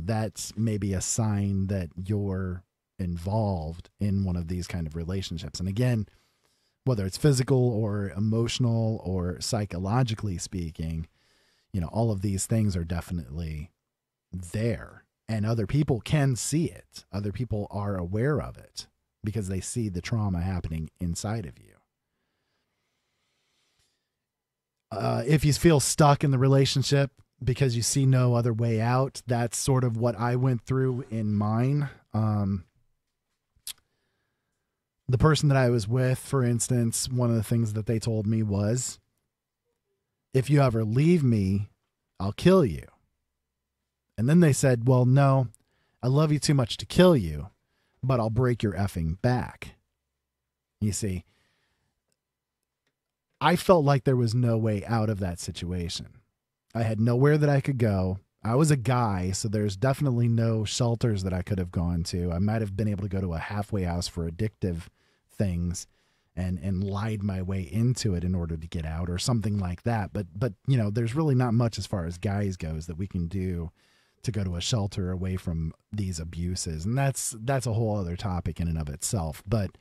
[SPEAKER 8] that's maybe a sign that you're involved in one of these kind of relationships. And again, whether it's physical or emotional or psychologically speaking, all of these things are definitely there, and other people can see it. Other people are aware of it because they see the trauma happening inside of you. If you feel stuck in the relationship because you see no other way out, that's sort of what I went through in mine. The person that I was with, for instance, one of the things that they told me was, "If you ever leave me, I'll kill you." And then they said, "Well, no, I love you too much to kill you, but I'll break your effing back." You see, I felt like there was no way out of that situation. I had nowhere that I could go. I was a guy, so there's definitely no shelters that I could have gone to. I might have been able to go to a halfway house for addictive things and lied my way into it in order to get out or something like that. But there's really not much as far as guys goes that we can do to go to a shelter away from these abuses. And that's a whole other topic in and of itself. But,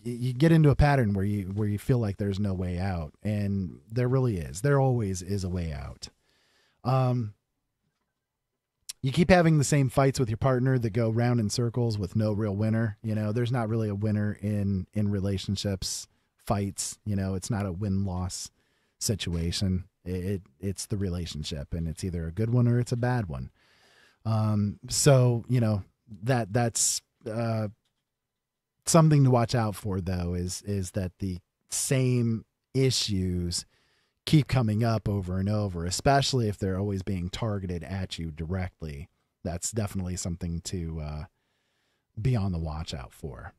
[SPEAKER 8] you get into a pattern where you feel like there's no way out, and there really is. There always is a way out. You keep having the same fights with your partner that go round in circles with no real winner. There's not really a winner in relationships, fights. It's not a win-loss situation. It's the relationship, and it's either a good one or it's a bad one. So that's something to watch out for, though, is that the same issues keep coming up over and over, especially if they're always being targeted at you directly. That's definitely something to be on the watch out for.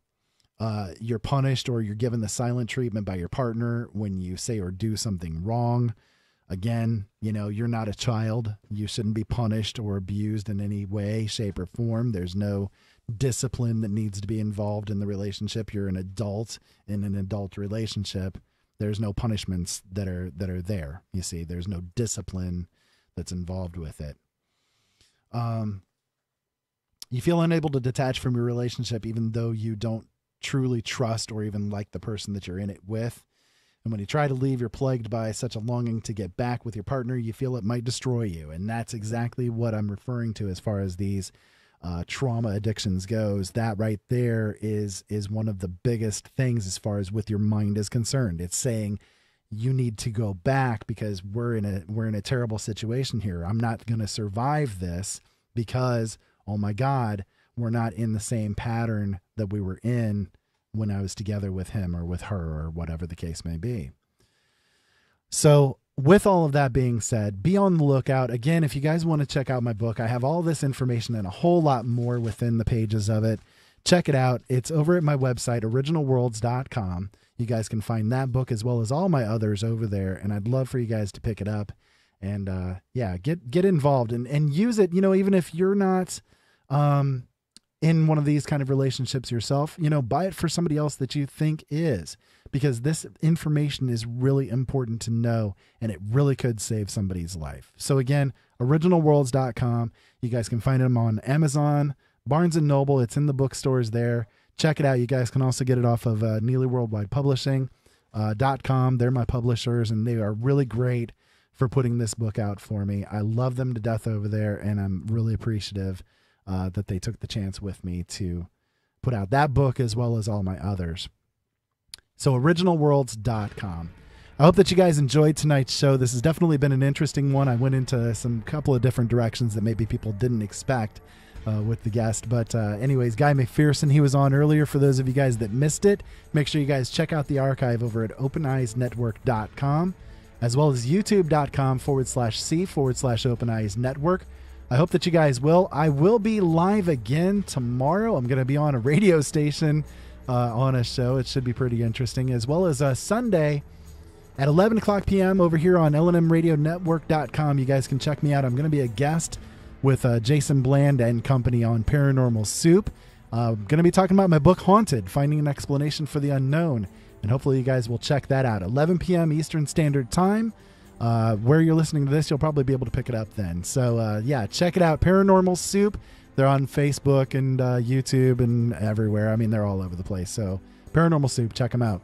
[SPEAKER 8] You're punished or you're given the silent treatment by your partner when you say or do something wrong. Again, you're not a child. You shouldn't be punished or abused in any way, shape, or form. There's no discipline that needs to be involved in the relationship. You're an adult in an adult relationship. There's no punishments that are there. You see, there's no discipline that's involved with it. You feel unable to detach from your relationship, even though you don't truly trust or even like the person that you're in it with. And when you try to leave, you're plagued by such a longing to get back with your partner, you feel it might destroy you. And that's exactly what I'm referring to as far as these trauma addictions goes. That right there is one of the biggest things as far as with your mind is concerned. It's saying you need to go back because we're in a terrible situation here. I'm not going to survive this because, oh my God, we're not in the same pattern that we were in when I was together with him or with her or whatever the case may be. So with all of that being said, be on the lookout. Again, if you guys want to check out my book, I have all this information and a whole lot more within the pages of it. Check it out. It's over at my website, originalworlds.com. You guys can find that book as well as all my others over there. And I'd love for you guys to pick it up and, get involved and use it. Even if you're not, in one of these kind of relationships yourself, buy it for somebody else that you think is, because this information is really important to know and it really could save somebody's life. So again, originalworlds.com. You guys can find them on Amazon, Barnes & Noble. It's in the bookstores there. Check it out. You guys can also get it off of Neely Worldwide Publishing.com. They're my publishers and they are really great for putting this book out for me. I love them to death over there and I'm really appreciative that they took the chance with me to put out that book as well as all my others. So originalworlds.com. I hope that you guys enjoyed tonight's show. This has definitely been an interesting one. I went into some couple of different directions that maybe people didn't expect with the guest. But anyways, Guy McPherson, he was on earlier. For those of you guys that missed it, make sure you guys check out the archive over at openeyesnetwork.com, as well as youtube.com/C/OpenEyesNetwork. I hope that you guys will. I will be live again tomorrow. I'm going to be on a radio station on a show. It should be pretty interesting, as well as Sunday at 11 o'clock p.m. over here on LNMRadioNetwork.com. You guys can check me out. I'm going to be a guest with Jason Bland and company on Paranormal Soup. I'm going to be talking about my book, Haunted, Finding an Explanation for the Unknown. And hopefully you guys will check that out. 11 p.m. Eastern Standard Time. Where you're listening to this, you'll probably be able to pick it up then. So, yeah, check it out. Paranormal Soup. They're on Facebook and YouTube and everywhere. I mean, they're all over the place. So, Paranormal Soup, check them out.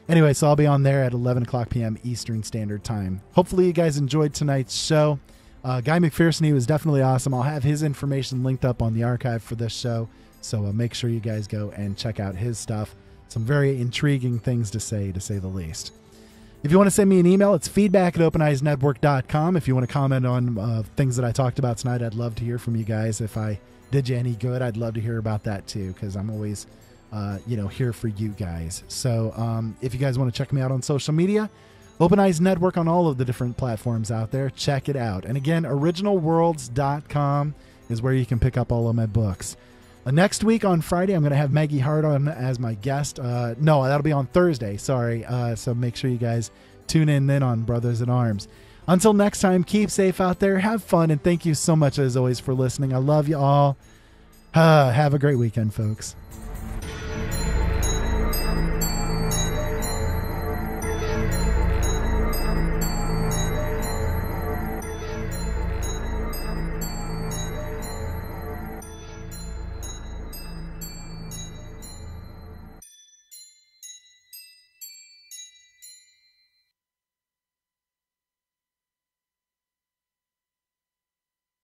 [SPEAKER 8] Anyway, so I'll be on there at 11 o'clock p.m. Eastern Standard Time. Hopefully you guys enjoyed tonight's show. Guy McPherson, he was definitely awesome. I'll have his information linked up on the archive for this show. So make sure you guys go and check out his stuff. Some very intriguing things to say the least. If you want to send me an email, it's feedback@openeyesnetwork.com. If you want to comment on things that I talked about tonight, I'd love to hear from you guys. If I did you any good, I'd love to hear about that too, because I'm always here for you guys. So if you guys want to check me out on social media, Open Eyes Network on all of the different platforms out there. Check it out. And again, originalworlds.com is where you can pick up all of my books. Next week on Friday, I'm going to have Maggie Hart on as my guest. No, that'll be on Thursday. Sorry. So make sure you guys tune in then on Brothers in Arms. Until next time, keep safe out there. Have fun. And thank you so much, as always, for listening. I love you all. Have a great weekend, folks.